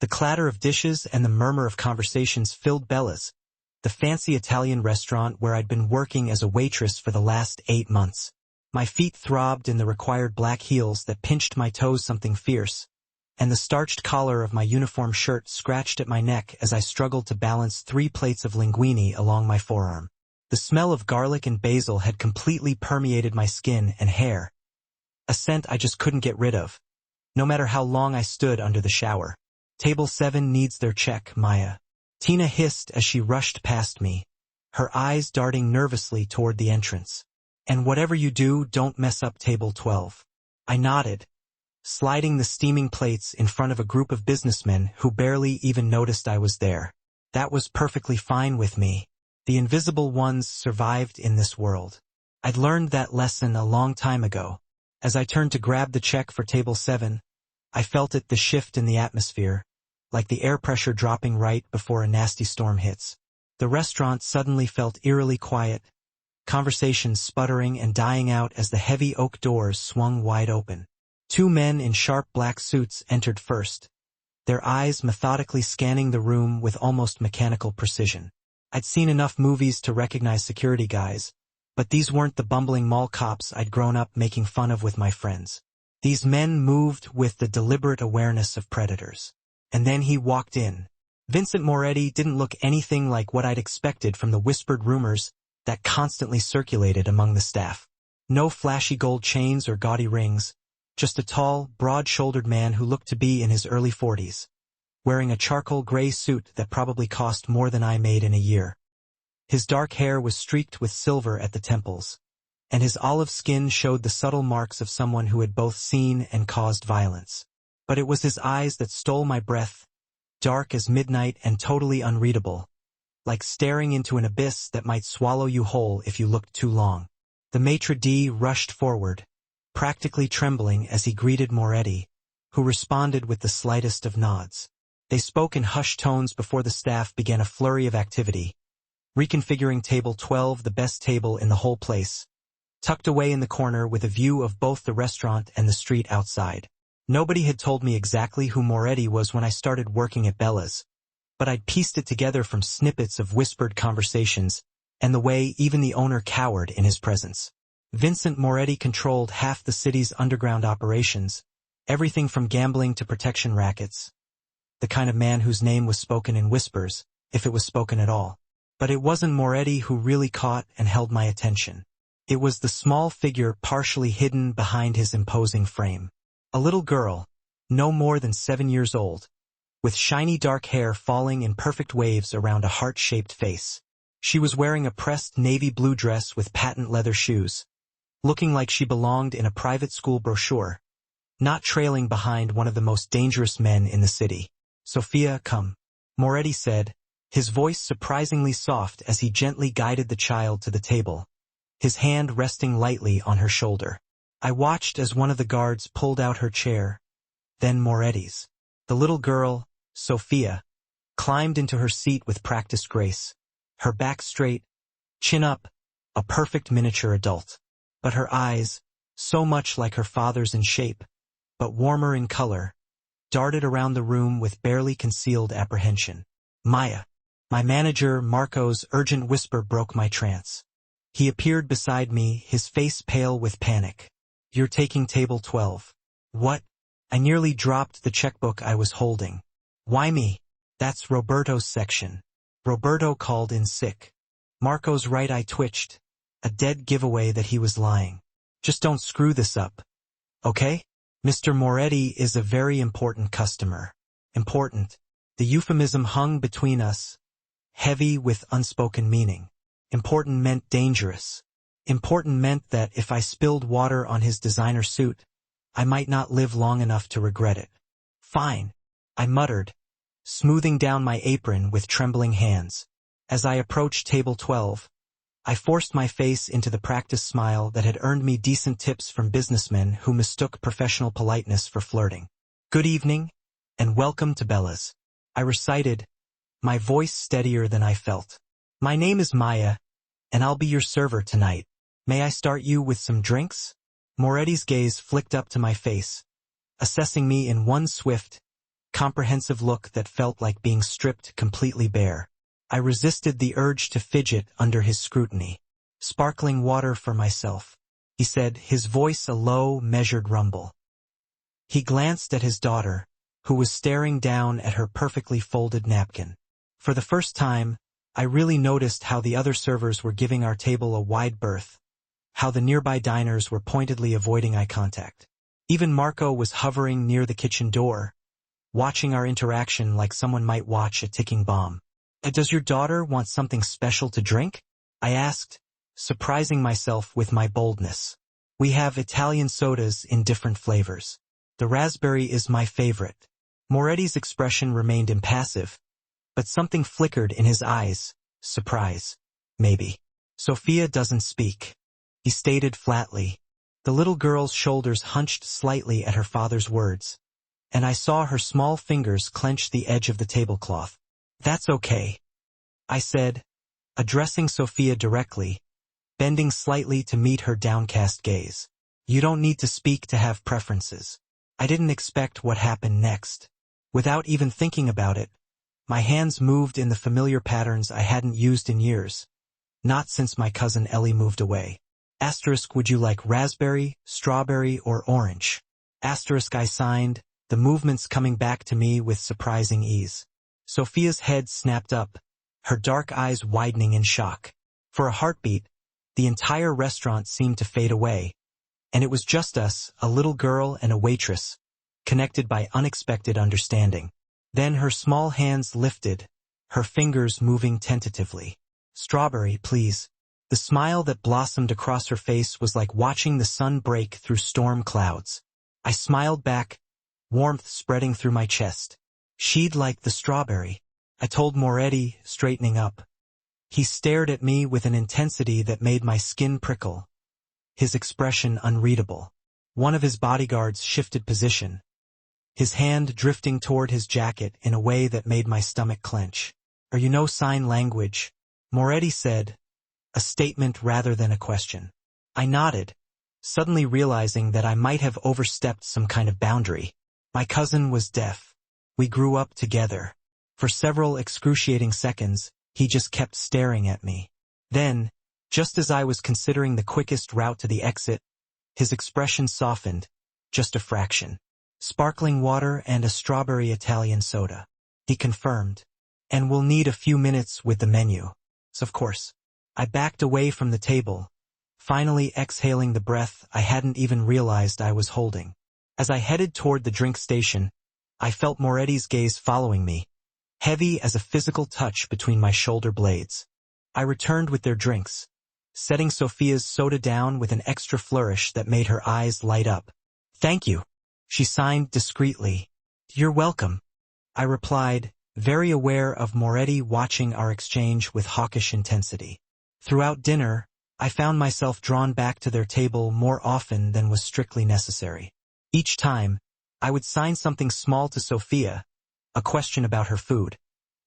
The clatter of dishes and the murmur of conversations filled Bella's, the fancy Italian restaurant where I'd been working as a waitress for the last 8 months. My feet throbbed in the required black heels that pinched my toes something fierce, and the starched collar of my uniform shirt scratched at my neck as I struggled to balance 3 plates of linguine along my forearm. The smell of garlic and basil had completely permeated my skin and hair, a scent I just couldn't get rid of, no matter how long I stood under the shower. "Table 7 needs their check, Maya," Tina hissed as she rushed past me, her eyes darting nervously toward the entrance. "And whatever you do, don't mess up table 12. I nodded, sliding the steaming plates in front of a group of businessmen who barely even noticed I was there. That was perfectly fine with me. The invisible ones survived in this world. I'd learned that lesson a long time ago. As I turned to grab the check for table 7, I felt the shift in the atmosphere, like the air pressure dropping right before a nasty storm hits. The restaurant suddenly felt eerily quiet, conversations sputtering and dying out as the heavy oak doors swung wide open. 2 men in sharp black suits entered first, their eyes methodically scanning the room with almost mechanical precision. I'd seen enough movies to recognize security guys, but these weren't the bumbling mall cops I'd grown up making fun of with my friends. These men moved with the deliberate awareness of predators. And then he walked in. Vincent Moretti didn't look anything like what I'd expected from the whispered rumors that constantly circulated among the staff. No flashy gold chains or gaudy rings, just a tall, broad-shouldered man who looked to be in his early 40s. Wearing a charcoal gray suit that probably cost more than I made in a year. His dark hair was streaked with silver at the temples, and his olive skin showed the subtle marks of someone who had both seen and caused violence. But it was his eyes that stole my breath, dark as midnight and totally unreadable, like staring into an abyss that might swallow you whole if you looked too long. The maitre d' rushed forward, practically trembling as he greeted Moretti, who responded with the slightest of nods. They spoke in hushed tones before the staff began a flurry of activity, reconfiguring table 12, the best table in the whole place, tucked away in the corner with a view of both the restaurant and the street outside. Nobody had told me exactly who Moretti was when I started working at Bella's, but I'd pieced it together from snippets of whispered conversations and the way even the owner cowered in his presence. Vincent Moretti controlled half the city's underground operations, everything from gambling to protection rackets. The kind of man whose name was spoken in whispers, if it was spoken at all. But it wasn't Moretti who really caught and held my attention. It was the small figure partially hidden behind his imposing frame. A little girl, no more than 7 years old, with shiny dark hair falling in perfect waves around a heart-shaped face. She was wearing a pressed navy blue dress with patent leather shoes, looking like she belonged in a private school brochure, not trailing behind one of the most dangerous men in the city. "Sophia, come," Moretti said, his voice surprisingly soft as he gently guided the child to the table, his hand resting lightly on her shoulder. I watched as one of the guards pulled out her chair, then Moretti's. The little girl, Sophia, climbed into her seat with practiced grace, her back straight, chin up, a perfect miniature adult. But her eyes, so much like her father's in shape, but warmer in color, darted around the room with barely concealed apprehension. "Maya." My manager, Marco's urgent whisper broke my trance. He appeared beside me, his face pale with panic. "You're taking table 12. "What?" I nearly dropped the checkbook I was holding. "Why me?" "That's Roberto's section. Roberto called in sick." Marco's right eye twitched, a dead giveaway that he was lying. "Just don't screw this up, okay? Mr. Moretti is a very important customer." Important. The euphemism hung between us, heavy with unspoken meaning. Important meant dangerous. Important meant that if I spilled water on his designer suit, I might not live long enough to regret it. "Fine," I muttered, smoothing down my apron with trembling hands. As I approached table 12, I forced my face into the practiced smile that had earned me decent tips from businessmen who mistook professional politeness for flirting. "Good evening, and welcome to Bella's," I recited, my voice steadier than I felt. "My name is Maya, and I'll be your server tonight. May I start you with some drinks?" Moretti's gaze flicked up to my face, assessing me in one swift, comprehensive look that felt like being stripped completely bare. I resisted the urge to fidget under his scrutiny. "Sparkling water for myself," he said, his voice a low, measured rumble. He glanced at his daughter, who was staring down at her perfectly folded napkin. For the first time, I really noticed how the other servers were giving our table a wide berth, how the nearby diners were pointedly avoiding eye contact. Even Marco was hovering near the kitchen door, watching our interaction like someone might watch a ticking bomb. "Does your daughter want something special to drink?" I asked, surprising myself with my boldness. "We have Italian sodas in different flavors. The raspberry is my favorite." Moretti's expression remained impassive, but something flickered in his eyes. "Surprise. Maybe." "Sophia doesn't speak," he stated flatly. The little girl's shoulders hunched slightly at her father's words, and I saw her small fingers clench the edge of the tablecloth. "That's okay," I said, addressing Sophia directly, bending slightly to meet her downcast gaze. "You don't need to speak to have preferences." I didn't expect what happened next. Without even thinking about it, my hands moved in the familiar patterns I hadn't used in years, not since my cousin Ellie moved away. "Would you like raspberry, strawberry, or orange?" I signed, the movements coming back to me with surprising ease. Sophia's head snapped up, her dark eyes widening in shock. For a heartbeat, the entire restaurant seemed to fade away, and it was just us, a little girl and a waitress, connected by unexpected understanding. Then her small hands lifted, her fingers moving tentatively. "Strawberry, please." The smile that blossomed across her face was like watching the sun break through storm clouds. I smiled back, warmth spreading through my chest. "She'd like the strawberry," I told Moretti, straightening up. He stared at me with an intensity that made my skin prickle, his expression unreadable. One of his bodyguards shifted position, his hand drifting toward his jacket in a way that made my stomach clench. "Are you no sign language?" Moretti said, a statement rather than a question. I nodded, suddenly realizing that I might have overstepped some kind of boundary. My cousin was deaf. We grew up together. For several excruciating seconds, he just kept staring at me. Then, just as I was considering the quickest route to the exit, his expression softened, just a fraction. "Sparkling water and a strawberry Italian soda," he confirmed. "And we'll need a few minutes with the menu." So of course, I backed away from the table, finally exhaling the breath I hadn't even realized I was holding. As I headed toward the drink station, I felt Moretti's gaze following me, heavy as a physical touch between my shoulder blades. I returned with their drinks, setting Sophia's soda down with an extra flourish that made her eyes light up. "Thank you," she signed discreetly. "You're welcome," I replied, very aware of Moretti watching our exchange with hawkish intensity. Throughout dinner, I found myself drawn back to their table more often than was strictly necessary. Each time, I would sign something small to Sophia, a question about her food,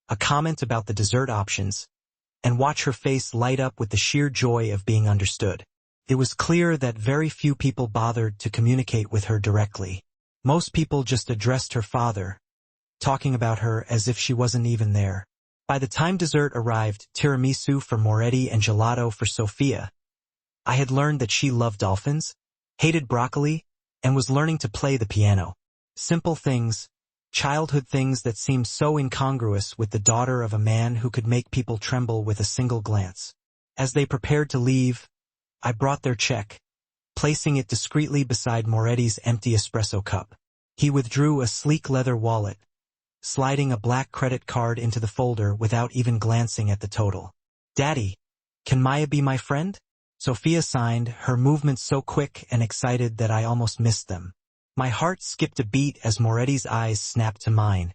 a comment about the dessert options, and watch her face light up with the sheer joy of being understood. It was clear that very few people bothered to communicate with her directly. Most people just addressed her father, talking about her as if she wasn't even there. By the time dessert arrived, tiramisu for Moretti and gelato for Sophia, I had learned that she loved dolphins, hated broccoli, and was learning to play the piano. Simple things, childhood things that seemed so incongruous with the daughter of a man who could make people tremble with a single glance. As they prepared to leave, I brought their check, placing it discreetly beside Moretti's empty espresso cup. He withdrew a sleek leather wallet, sliding a black credit card into the folder without even glancing at the total. "Daddy, can Maya be my friend?" Sophia signed, her movements so quick and excited that I almost missed them. My heart skipped a beat as Moretti's eyes snapped to mine,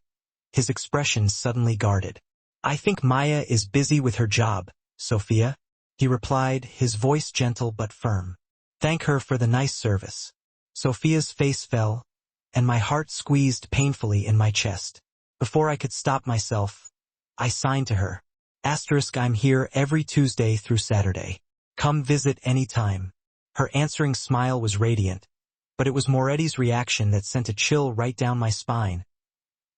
his expression suddenly guarded. "I think Maya is busy with her job, Sophia," he replied, his voice gentle but firm. "Thank her for the nice service." Sophia's face fell, and my heart squeezed painfully in my chest. Before I could stop myself, I signed to her. "I'm here every Tuesday through Saturday. Come visit any time." Her answering smile was radiant, but it was Moretti's reaction that sent a chill right down my spine.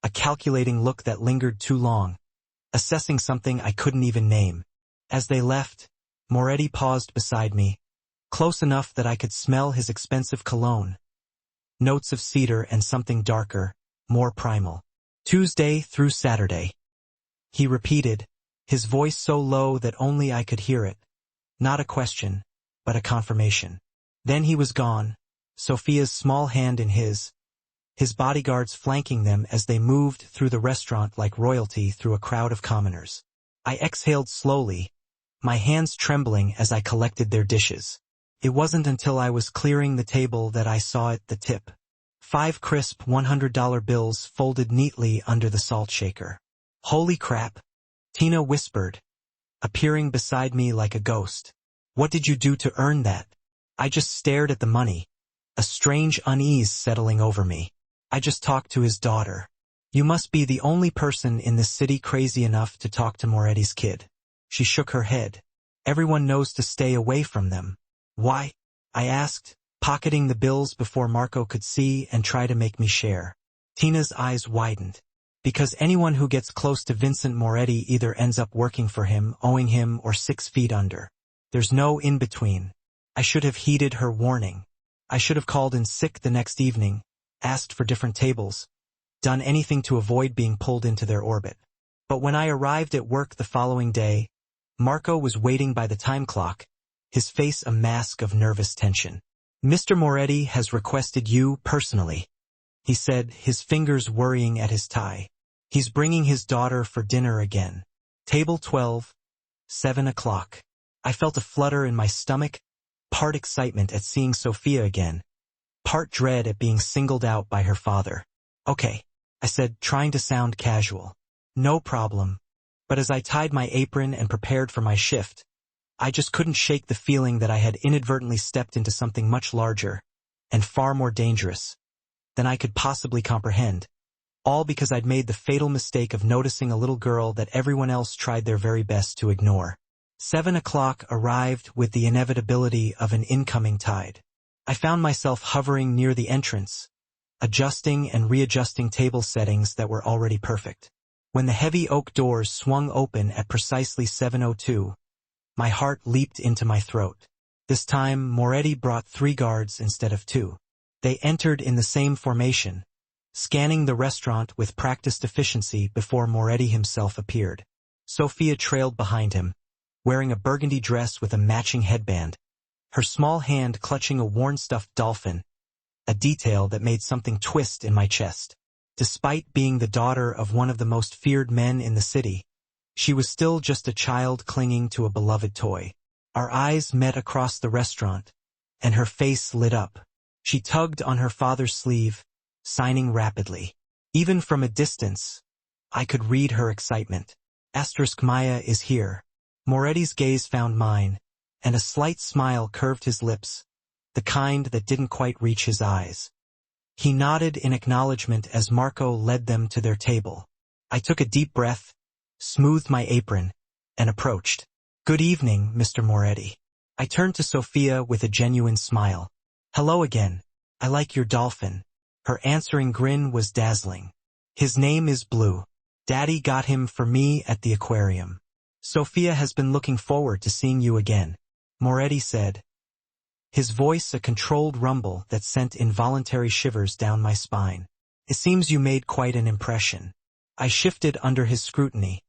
a calculating look that lingered too long, assessing something I couldn't even name. As they left, Moretti paused beside me, close enough that I could smell his expensive cologne. Notes of cedar and something darker, more primal. Tuesday through Saturday. He repeated, his voice so low that only I could hear it. Not a question, but a confirmation. Then he was gone, Sophia's small hand in his bodyguards flanking them as they moved through the restaurant like royalty through a crowd of commoners. I exhaled slowly, my hands trembling as I collected their dishes. It wasn't until I was clearing the table that I saw it, the tip. 5 crisp $100 bills folded neatly under the salt shaker. Holy crap, Tina whispered, appearing beside me like a ghost. What did you do to earn that? I just stared at the money, a strange unease settling over me. I just talked to his daughter. You must be the only person in this city crazy enough to talk to Moretti's kid. She shook her head. Everyone knows to stay away from them. Why? I asked, pocketing the bills before Marco could see and try to make me share. Tina's eyes widened. Because anyone who gets close to Vincent Moretti either ends up working for him, owing him, or 6 feet under. There's no in-between. I should have heeded her warning. I should have called in sick the next evening, asked for different tables, done anything to avoid being pulled into their orbit. But when I arrived at work the following day, Marco was waiting by the time clock, his face a mask of nervous tension. Mr. Moretti has requested you personally, he said, his fingers worrying at his tie. He's bringing his daughter for dinner again. Table 12, 7 o'clock. I felt a flutter in my stomach, part excitement at seeing Sophia again, part dread at being singled out by her father. Okay, I said, trying to sound casual. No problem. But as I tied my apron and prepared for my shift, I just couldn't shake the feeling that I had inadvertently stepped into something much larger and far more dangerous than I could possibly comprehend, all because I'd made the fatal mistake of noticing a little girl that everyone else tried their very best to ignore. 7 o'clock arrived with the inevitability of an incoming tide. I found myself hovering near the entrance, adjusting and readjusting table settings that were already perfect. When the heavy oak doors swung open at precisely 7:02, my heart leaped into my throat. This time, Moretti brought 3 guards instead of 2. They entered in the same formation, scanning the restaurant with practiced efficiency before Moretti himself appeared. Sophia trailed behind him, wearing a burgundy dress with a matching headband, her small hand clutching a worn stuffed dolphin, a detail that made something twist in my chest. Despite being the daughter of one of the most feared men in the city, she was still just a child clinging to a beloved toy. Our eyes met across the restaurant, and her face lit up. She tugged on her father's sleeve, signing rapidly. Even from a distance, I could read her excitement. Maya is here. Moretti's gaze found mine, and a slight smile curved his lips, the kind that didn't quite reach his eyes. He nodded in acknowledgement as Marco led them to their table. I took a deep breath, smoothed my apron, and approached. Good evening, Mr. Moretti. I turned to Sophia with a genuine smile. Hello again. I like your dolphin. Her answering grin was dazzling. His name is Blue. Daddy got him for me at the aquarium. Sophia has been looking forward to seeing you again, Moretti said, his voice a controlled rumble that sent involuntary shivers down my spine. It seems you made quite an impression. I shifted under his scrutiny,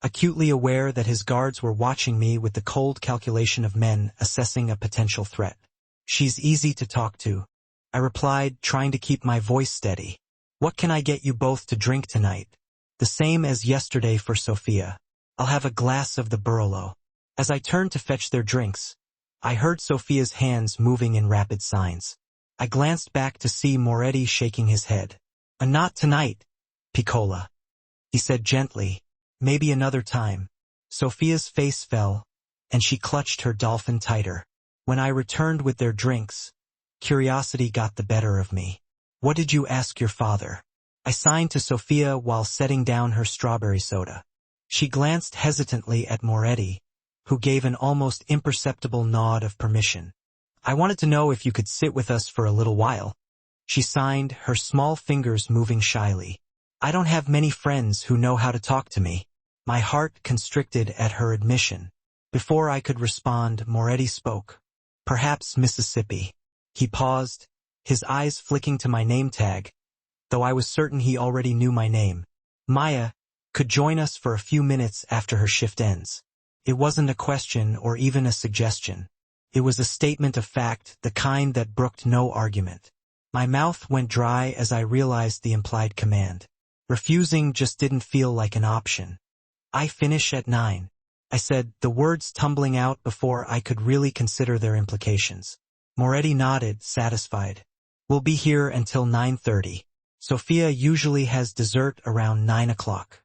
acutely aware that his guards were watching me with the cold calculation of men assessing a potential threat. She's easy to talk to, I replied, trying to keep my voice steady. What can I get you both to drink tonight? The same as yesterday for Sophia. I'll have a glass of the Barolo. As I turned to fetch their drinks, I heard Sophia's hands moving in rapid signs. I glanced back to see Moretti shaking his head. Not tonight, Piccola, he said gently. Maybe another time. Sophia's face fell, and she clutched her dolphin tighter. When I returned with their drinks, curiosity got the better of me. What did you ask your father? I signed to Sophia while setting down her strawberry soda. She glanced hesitantly at Moretti, who gave an almost imperceptible nod of permission. I wanted to know if you could sit with us for a little while. She signed, her small fingers moving shyly. I don't have many friends who know how to talk to me. My heart constricted at her admission. Before I could respond, Moretti spoke. Perhaps Mississippi. He paused, his eyes flicking to my name tag, though I was certain he already knew my name. Maya could join us for a few minutes after her shift ends. It wasn't a question or even a suggestion. It was a statement of fact, the kind that brooked no argument. My mouth went dry as I realized the implied command. Refusing just didn't feel like an option. I finish at 9. I said, the words tumbling out before I could really consider their implications. Moretti nodded, satisfied. We'll be here until 9:30. Sophia usually has dessert around 9 o'clock.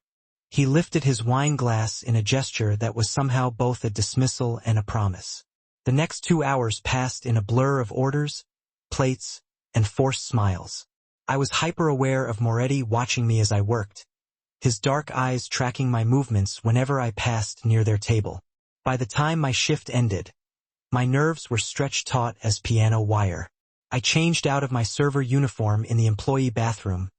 He lifted his wine glass in a gesture that was somehow both a dismissal and a promise. The next 2 hours passed in a blur of orders, plates, and forced smiles. I was hyper-aware of Moretti watching me as I worked, his dark eyes tracking my movements whenever I passed near their table. By the time my shift ended, my nerves were stretched taut as piano wire. I changed out of my server uniform in the employee bathroom,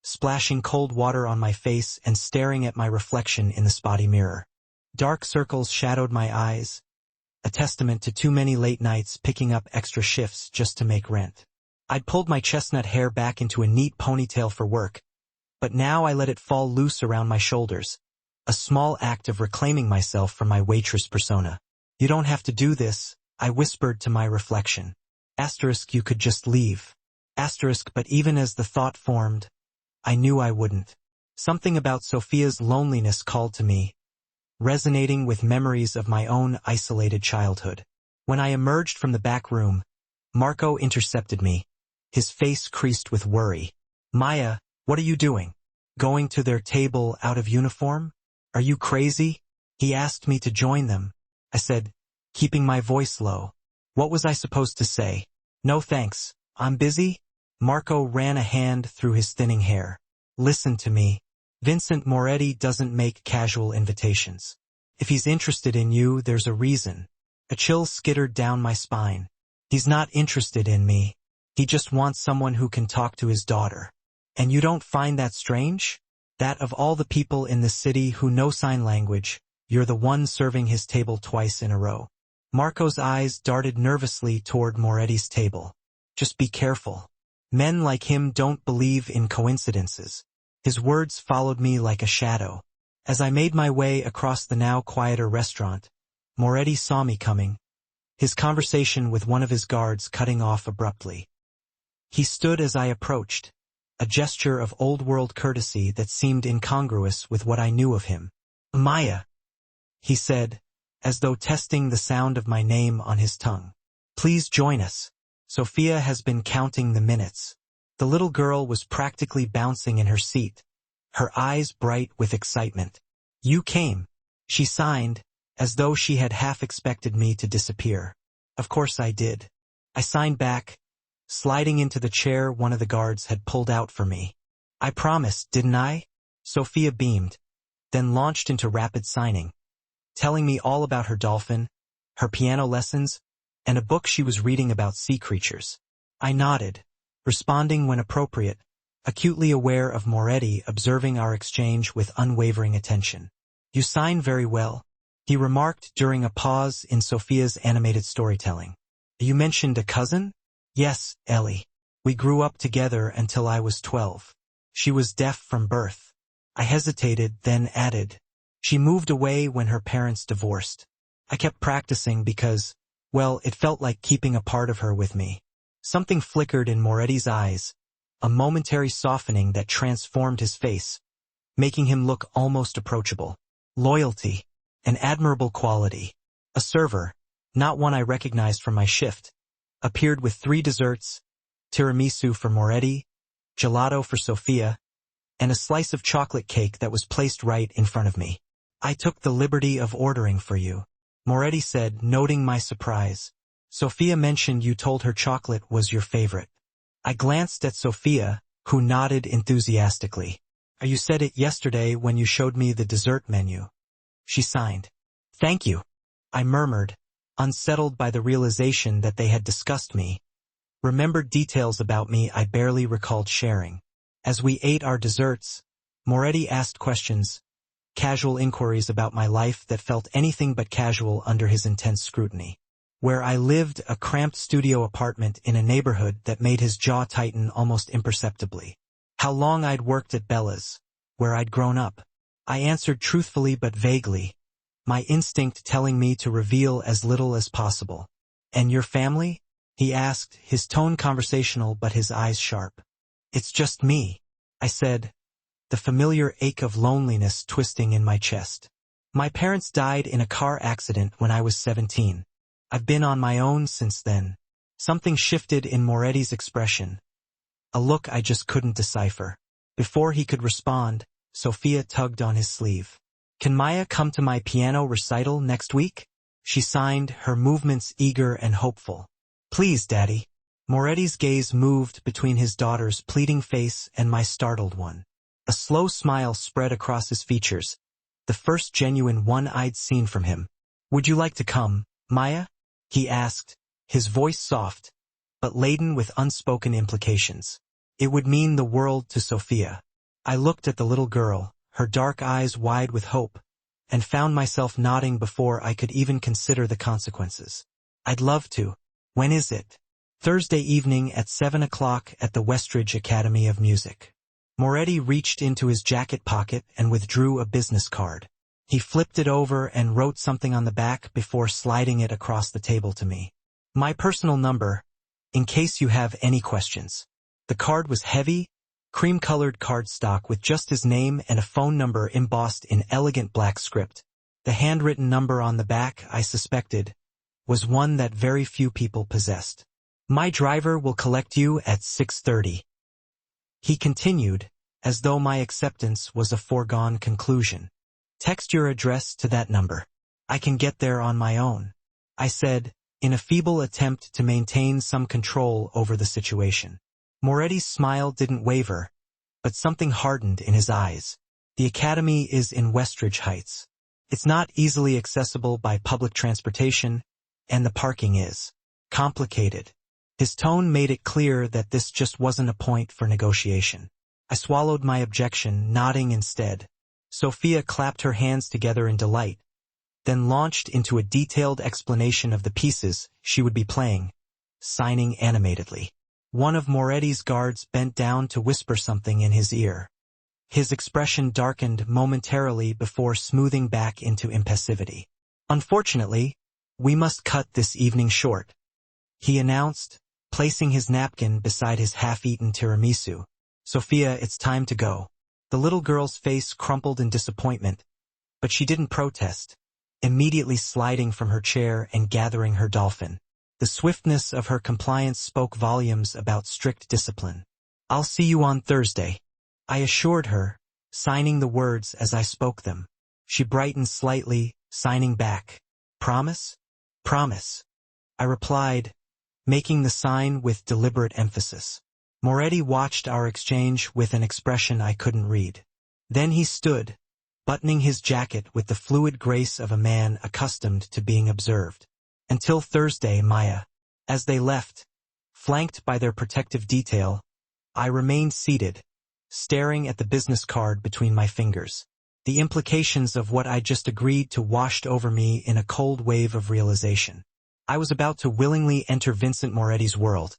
splashing cold water on my face and staring at my reflection in the spotty mirror. Dark circles shadowed my eyes, a testament to too many late nights picking up extra shifts just to make rent. I'd pulled my chestnut hair back into a neat ponytail for work, but now I let it fall loose around my shoulders, a small act of reclaiming myself from my waitress persona. You don't have to do this, I whispered to my reflection. Asterisk, you could just leave. Asterisk, but even as the thought formed, I knew I wouldn't. Something about Sophia's loneliness called to me, resonating with memories of my own isolated childhood. When I emerged from the back room, Marco intercepted me, his face creased with worry. Maya, what are you doing? Going to their table out of uniform? Are you crazy? He asked me to join them. I said, keeping my voice low. What was I supposed to say? No thanks, I'm busy? Marco ran a hand through his thinning hair. Listen to me. Vincent Moretti doesn't make casual invitations. If he's interested in you, there's a reason. A chill skittered down my spine. He's not interested in me. He just wants someone who can talk to his daughter. And you don't find that strange? That of all the people in the city who know sign language, you're the one serving his table twice in a row. Marco's eyes darted nervously toward Moretti's table. Just be careful. Men like him don't believe in coincidences. His words followed me like a shadow. As I made my way across the now quieter restaurant, Moretti saw me coming, his conversation with one of his guards cutting off abruptly. He stood as I approached, a gesture of old-world courtesy that seemed incongruous with what I knew of him. Maya, he said, as though testing the sound of my name on his tongue. Please join us. Sophia has been counting the minutes. The little girl was practically bouncing in her seat, her eyes bright with excitement. You came, she signed, as though she had half expected me to disappear. Of course I did. I signed back, sliding into the chair one of the guards had pulled out for me. I promised, didn't I? Sophia beamed, then launched into rapid signing, telling me all about her dolphin, her piano lessons, and a book she was reading about sea creatures. I nodded, responding when appropriate, acutely aware of Moretti observing our exchange with unwavering attention. You sign very well, he remarked during a pause in Sophia's animated storytelling. You mentioned a cousin? Yes, Ellie. We grew up together until I was 12. She was deaf from birth. I hesitated, then added. She moved away when her parents divorced. I kept practicing because, well, it felt like keeping a part of her with me. Something flickered in Moretti's eyes, a momentary softening that transformed his face, making him look almost approachable. Loyalty, an admirable quality. A server, not one I recognized from my shift, appeared with 3 desserts, tiramisu for Moretti, gelato for Sophia, and a slice of chocolate cake that was placed right in front of me. I took the liberty of ordering for you, Moretti said, noting my surprise. Sophia mentioned you told her chocolate was your favorite. I glanced at Sophia, who nodded enthusiastically. You said it yesterday when you showed me the dessert menu. She signed. Thank you, I murmured, unsettled by the realization that they had discussed me, remembered details about me I barely recalled sharing. As we ate our desserts, Moretti asked questions, casual inquiries about my life that felt anything but casual under his intense scrutiny. Where I lived, a cramped studio apartment in a neighborhood that made his jaw tighten almost imperceptibly. How long I'd worked at Bella's, where I'd grown up. I answered truthfully but vaguely, my instinct telling me to reveal as little as possible. And your family? He asked, his tone conversational but his eyes sharp. It's just me, I said, the familiar ache of loneliness twisting in my chest. My parents died in a car accident when I was 17. I've been on my own since then. Something shifted in Moretti's expression. A look I just couldn't decipher. Before he could respond, Sophia tugged on his sleeve. Can Maya come to my piano recital next week? She signed, her movements eager and hopeful. Please, Daddy. Moretti's gaze moved between his daughter's pleading face and my startled one. A slow smile spread across his features, the first genuine one I'd seen from him. Would you like to come, Maya? He asked, his voice soft, but laden with unspoken implications. It would mean the world to Sophia. I looked at the little girl, her dark eyes wide with hope, and found myself nodding before I could even consider the consequences. I'd love to. When is it? Thursday evening at 7 o'clock at the Westridge Academy of Music. Moretti reached into his jacket pocket and withdrew a business card. He flipped it over and wrote something on the back before sliding it across the table to me. My personal number, in case you have any questions. The card was heavy, cream-colored cardstock with just his name and a phone number embossed in elegant black script. The handwritten number on the back, I suspected, was one that very few people possessed. My driver will collect you at 6:30. He continued, as though my acceptance was a foregone conclusion. Text your address to that number. I can get there on my own, I said, in a feeble attempt to maintain some control over the situation. Moretti's smile didn't waver, but something hardened in his eyes. The academy is in Westridge Heights. It's not easily accessible by public transportation, and the parking is complicated. His tone made it clear that this just wasn't a point for negotiation. I swallowed my objection, nodding instead. Sophia clapped her hands together in delight, then launched into a detailed explanation of the pieces she would be playing, signing animatedly. One of Moretti's guards bent down to whisper something in his ear. His expression darkened momentarily before smoothing back into impassivity. Unfortunately, we must cut this evening short, he announced, placing his napkin beside his half-eaten tiramisu. Sophia, it's time to go. The little girl's face crumpled in disappointment, but she didn't protest, immediately sliding from her chair and gathering her dolphin. The swiftness of her compliance spoke volumes about strict discipline. I'll see you on Thursday, I assured her, signing the words as I spoke them. She brightened slightly, signing back. Promise? Promise, I replied, making the sign with deliberate emphasis. Moretti watched our exchange with an expression I couldn't read. Then he stood, buttoning his jacket with the fluid grace of a man accustomed to being observed. Until Thursday, Maya. As they left, flanked by their protective detail, I remained seated, staring at the business card between my fingers. The implications of what I just agreed to washed over me in a cold wave of realization. I was about to willingly enter Vincent Moretti's world,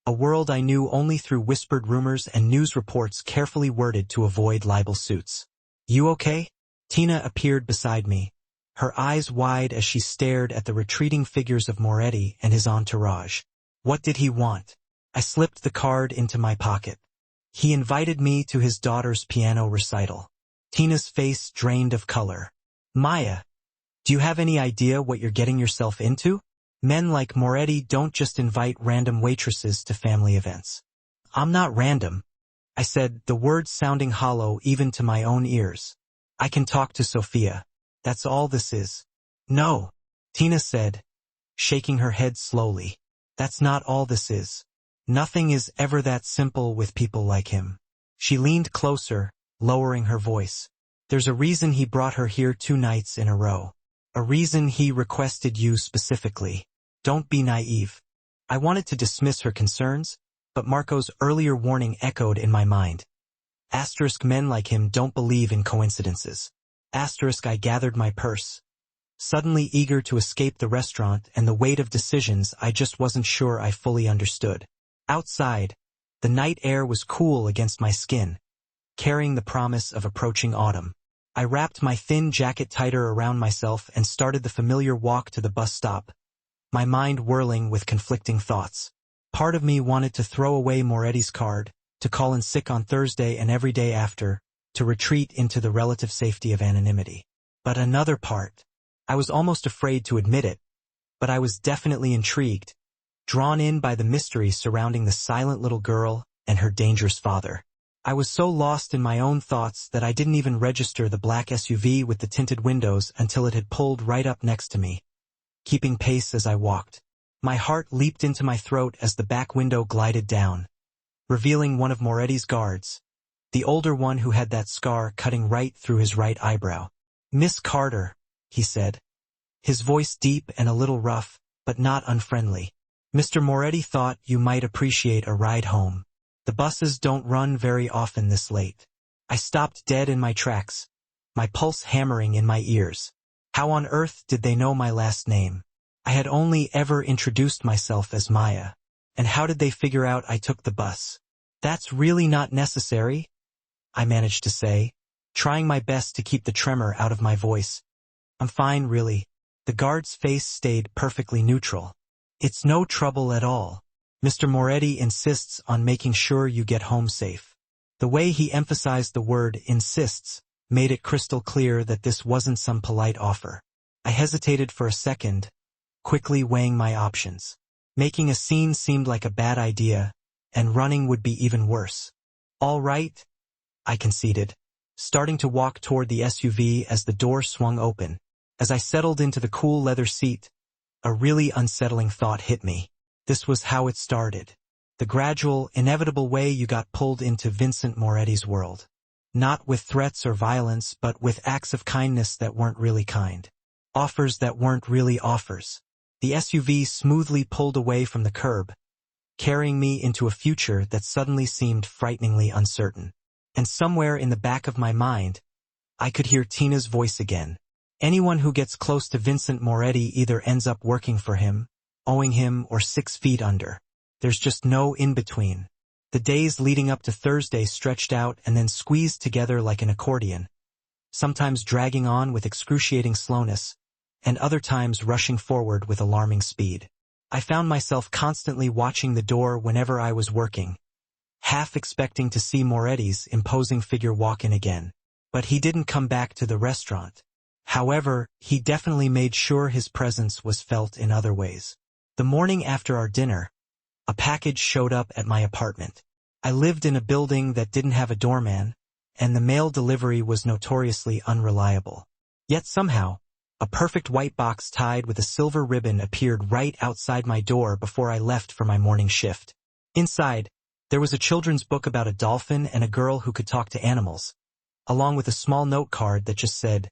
a world I knew only through whispered rumors and news reports carefully worded to avoid libel suits. You okay? Tina appeared beside me, her eyes wide as she stared at the retreating figures of Moretti and his entourage. What did he want? I slipped the card into my pocket. He invited me to his daughter's piano recital. Tina's face drained of color. Maya, do you have any idea what you're getting yourself into? Men like Moretti don't just invite random waitresses to family events. I'm not random, I said, the words sounding hollow even to my own ears. I can talk to Sophia. That's all this is. No, Tina said, shaking her head slowly. That's not all this is. Nothing is ever that simple with people like him. She leaned closer, lowering her voice. There's a reason he brought her here 2 nights in a row. A reason he requested you specifically. Don't be naive. I wanted to dismiss her concerns, but Marco's earlier warning echoed in my mind. Asterisk men like him don't believe in coincidences. Asterisk I gathered my purse, suddenly eager to escape the restaurant and the weight of decisions I just wasn't sure I fully understood. Outside, the night air was cool against my skin, carrying the promise of approaching autumn. I wrapped my thin jacket tighter around myself and started the familiar walk to the bus stop, my mind whirling with conflicting thoughts. Part of me wanted to throw away Moretti's card, to call in sick on Thursday and every day after, to retreat into the relative safety of anonymity. But another part, I was almost afraid to admit it, but I was definitely intrigued, drawn in by the mystery surrounding the silent little girl and her dangerous father. I was so lost in my own thoughts that I didn't even register the black SUV with the tinted windows until it had pulled right up next to me, keeping pace as I walked. My heart leaped into my throat as the back window glided down, revealing one of Moretti's guards, the older one who had that scar cutting right through his right eyebrow. "Miss Carter," he said, his voice deep and a little rough, but not unfriendly. "Mr. Moretti thought you might appreciate a ride home. The buses don't run very often this late." I stopped dead in my tracks, my pulse hammering in my ears. How on earth did they know my last name? I had only ever introduced myself as Maya. And how did they figure out I took the bus? "That's really not necessary," I managed to say, trying my best to keep the tremor out of my voice. "I'm fine, really." The guard's face stayed perfectly neutral. "It's no trouble at all. Mr. Moretti insists on making sure you get home safe." The way he emphasized the word "insists" made it crystal clear that this wasn't some polite offer. I hesitated for a second, quickly weighing my options. Making a scene seemed like a bad idea, and running would be even worse. "All right," I conceded, starting to walk toward the SUV as the door swung open. As I settled into the cool leather seat, a really unsettling thought hit me. This was how it started. The gradual, inevitable way you got pulled into Vincent Moretti's world. Not with threats or violence, but with acts of kindness that weren't really kind. Offers that weren't really offers. The SUV smoothly pulled away from the curb, carrying me into a future that suddenly seemed frighteningly uncertain. And somewhere in the back of my mind, I could hear Tina's voice again. "Anyone who gets close to Vincent Moretti either ends up working for him, owing him, or 6 feet under. There's just no in-between." The days leading up to Thursday stretched out and then squeezed together like an accordion, sometimes dragging on with excruciating slowness, and other times rushing forward with alarming speed. I found myself constantly watching the door whenever I was working, half expecting to see Moretti's imposing figure walk in again. But he didn't come back to the restaurant. However, he definitely made sure his presence was felt in other ways. The morning after our dinner, a package showed up at my apartment. I lived in a building that didn't have a doorman, and the mail delivery was notoriously unreliable. Yet somehow, a perfect white box tied with a silver ribbon appeared right outside my door before I left for my morning shift. Inside, there was a children's book about a dolphin and a girl who could talk to animals, along with a small note card that just said,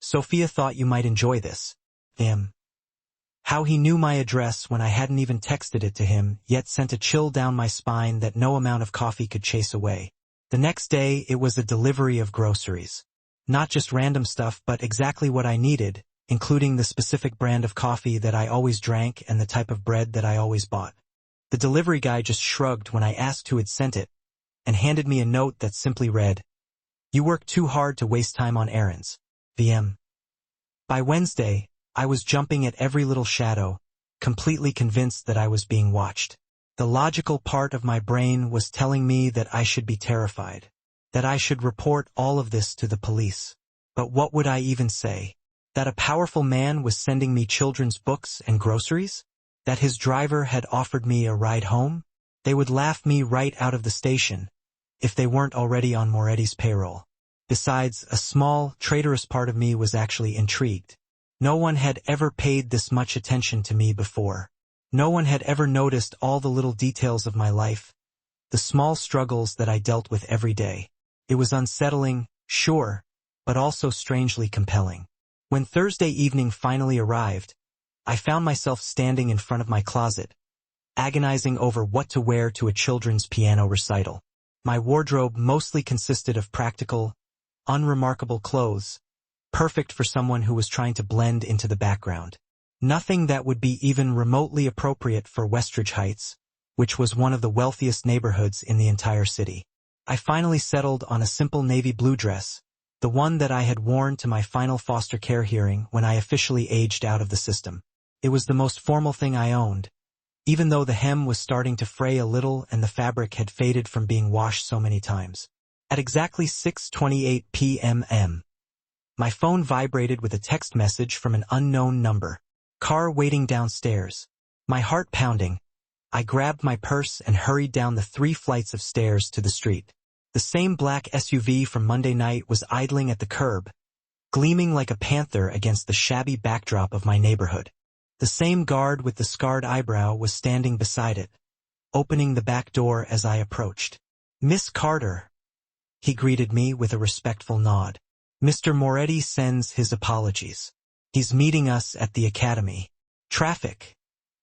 "Sophia thought you might enjoy this." How he knew my address when I hadn't even texted it to him, yet sent a chill down my spine that no amount of coffee could chase away. The next day, it was a delivery of groceries. Not just random stuff, but exactly what I needed, including the specific brand of coffee that I always drank and the type of bread that I always bought. The delivery guy just shrugged when I asked who had sent it, and handed me a note that simply read, "You work too hard to waste time on errands. VM." By Wednesday, I was jumping at every little shadow, completely convinced that I was being watched. The logical part of my brain was telling me that I should be terrified, that I should report all of this to the police. But what would I even say? That a powerful man was sending me children's books and groceries? That his driver had offered me a ride home? They would laugh me right out of the station, if they weren't already on Moretti's payroll. Besides, a small, traitorous part of me was actually intrigued. No one had ever paid this much attention to me before. No one had ever noticed all the little details of my life, the small struggles that I dealt with every day. It was unsettling, sure, but also strangely compelling. When Thursday evening finally arrived, I found myself standing in front of my closet, agonizing over what to wear to a children's piano recital. My wardrobe mostly consisted of practical, unremarkable clothes, perfect for someone who was trying to blend into the background. Nothing that would be even remotely appropriate for Westridge Heights, which was one of the wealthiest neighborhoods in the entire city. I finally settled on a simple navy blue dress, the one that I had worn to my final foster care hearing when I officially aged out of the system. It was the most formal thing I owned, even though the hem was starting to fray a little and the fabric had faded from being washed so many times. At exactly 6:28 p.m. my phone vibrated with a text message from an unknown number. Car waiting downstairs. My heart pounding, I grabbed my purse and hurried down the 3 flights of stairs to the street. The same black SUV from Monday night was idling at the curb, gleaming like a panther against the shabby backdrop of my neighborhood. The same guard with the scarred eyebrow was standing beside it, opening the back door as I approached. "Miss Carter," he greeted me with a respectful nod. "Mr. Moretti sends his apologies. He's meeting us at the academy. Traffic,"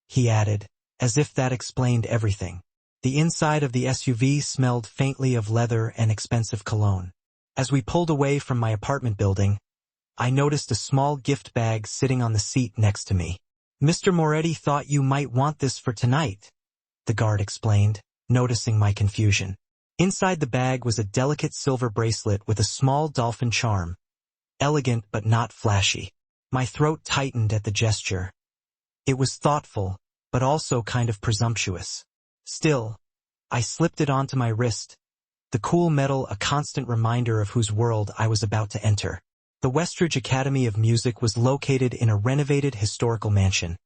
he added, as if that explained everything. The inside of the SUV smelled faintly of leather and expensive cologne. As we pulled away from my apartment building, I noticed a small gift bag sitting on the seat next to me. "Mr. Moretti thought you might want this for tonight," the guard explained, noticing my confusion. Inside the bag was a delicate silver bracelet with a small dolphin charm, elegant but not flashy. My throat tightened at the gesture. It was thoughtful, but also kind of presumptuous. Still, I slipped it onto my wrist, the cool metal a constant reminder of whose world I was about to enter. The Westridge Academy of Music was located in a renovated historical mansion,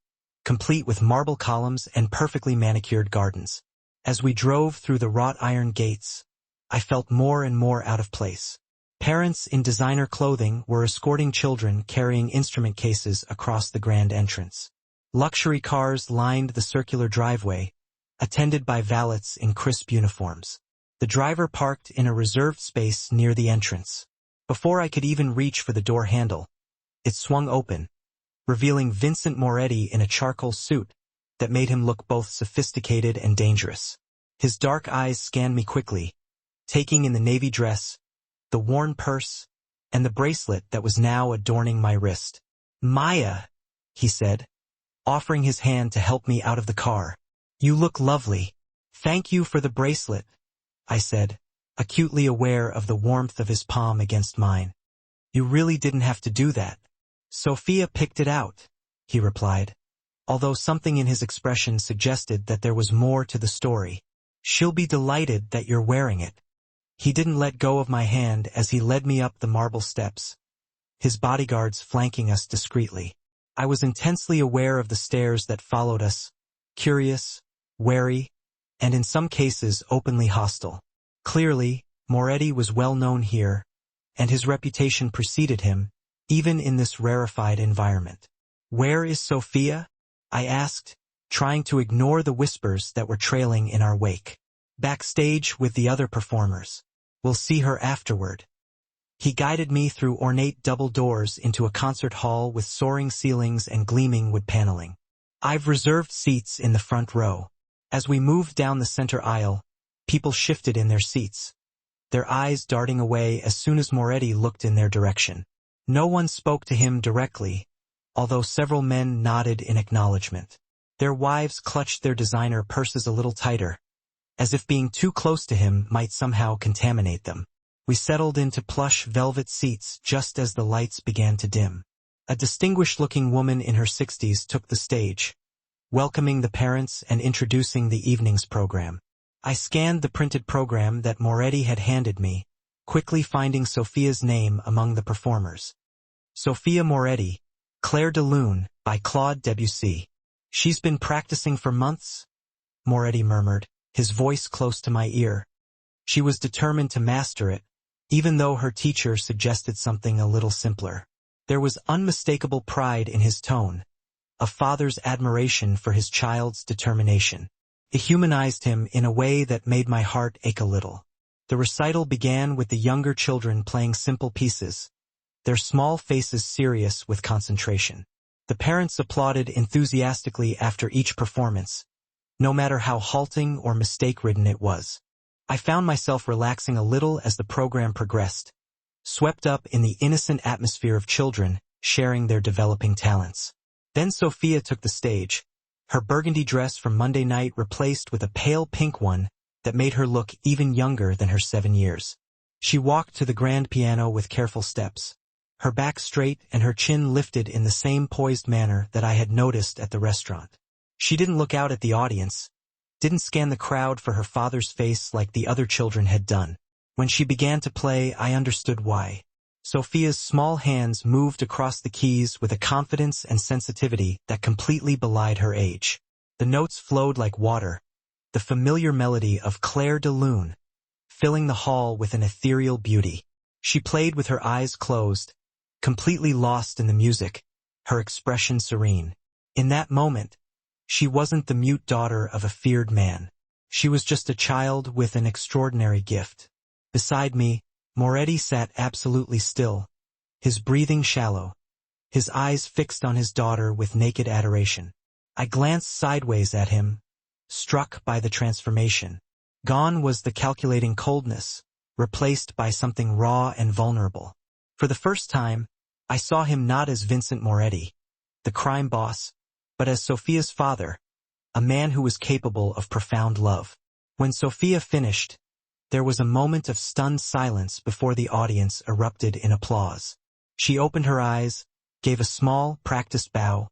complete with marble columns and perfectly manicured gardens. As we drove through the wrought iron gates, I felt more and more out of place. Parents in designer clothing were escorting children carrying instrument cases across the grand entrance. Luxury cars lined the circular driveway, attended by valets in crisp uniforms. The driver parked in a reserved space near the entrance. Before I could even reach for the door handle, it swung open, revealing Vincent Moretti in a charcoal suit that made him look both sophisticated and dangerous. His dark eyes scanned me quickly, taking in the navy dress, the worn purse, and the bracelet that was now adorning my wrist. "Maya," he said, offering his hand to help me out of the car. "You look lovely." "Thank you for the bracelet," I said, acutely aware of the warmth of his palm against mine. "You really didn't have to do that. Sophia picked it out," he replied, although something in his expression suggested that there was more to the story. "She'll be delighted that you're wearing it." He didn't let go of my hand as he led me up the marble steps, his bodyguards flanking us discreetly. I was intensely aware of the stares that followed us, curious, wary, and in some cases openly hostile. Clearly, Moretti was well known here, and his reputation preceded him, even in this rarefied environment. "Where is Sophia?" I asked, trying to ignore the whispers that were trailing in our wake. "Backstage with the other performers. We'll see her afterward." He guided me through ornate double doors into a concert hall with soaring ceilings and gleaming wood paneling. "I've reserved seats in the front row." As we moved down the center aisle, people shifted in their seats, their eyes darting away as soon as Moretti looked in their direction. No one spoke to him directly, although several men nodded in acknowledgement. Their wives clutched their designer purses a little tighter, as if being too close to him might somehow contaminate them. We settled into plush velvet seats just as the lights began to dim. A distinguished-looking woman in her 60s took the stage, welcoming the parents and introducing the evening's program. I scanned the printed program that Moretti had handed me, quickly finding Sophia's name among the performers. Sophia Moretti, Claire de Lune, by Claude Debussy. "She's been practicing for months?" Moretti murmured, his voice close to my ear. She was determined to master it, even though her teacher suggested something a little simpler. There was unmistakable pride in his tone, a father's admiration for his child's determination. It humanized him in a way that made my heart ache a little. The recital began with the younger children playing simple pieces, their small faces serious with concentration. The parents applauded enthusiastically after each performance, no matter how halting or mistake-ridden it was. I found myself relaxing a little as the program progressed, swept up in the innocent atmosphere of children sharing their developing talents. Then Sophia took the stage, her burgundy dress from Monday night replaced with a pale pink one that made her look even younger than her 7 years. She walked to the grand piano with careful steps, her back straight and her chin lifted in the same poised manner that I had noticed at the restaurant. She didn't look out at the audience, didn't scan the crowd for her father's face like the other children had done. When she began to play, I understood why. Sophia's small hands moved across the keys with a confidence and sensitivity that completely belied her age. The notes flowed like water, the familiar melody of Clair de Lune, filling the hall with an ethereal beauty. She played with her eyes closed, completely lost in the music, her expression serene. In that moment, she wasn't the mute daughter of a feared man. She was just a child with an extraordinary gift. Beside me, Moretti sat absolutely still, his breathing shallow, his eyes fixed on his daughter with naked adoration. I glanced sideways at him, struck by the transformation. Gone was the calculating coldness, replaced by something raw and vulnerable. For the first time, I saw him not as Vincent Moretti, the crime boss, but as Sophia's father, a man who was capable of profound love. When Sophia finished, there was a moment of stunned silence before the audience erupted in applause. She opened her eyes, gave a small, practiced bow,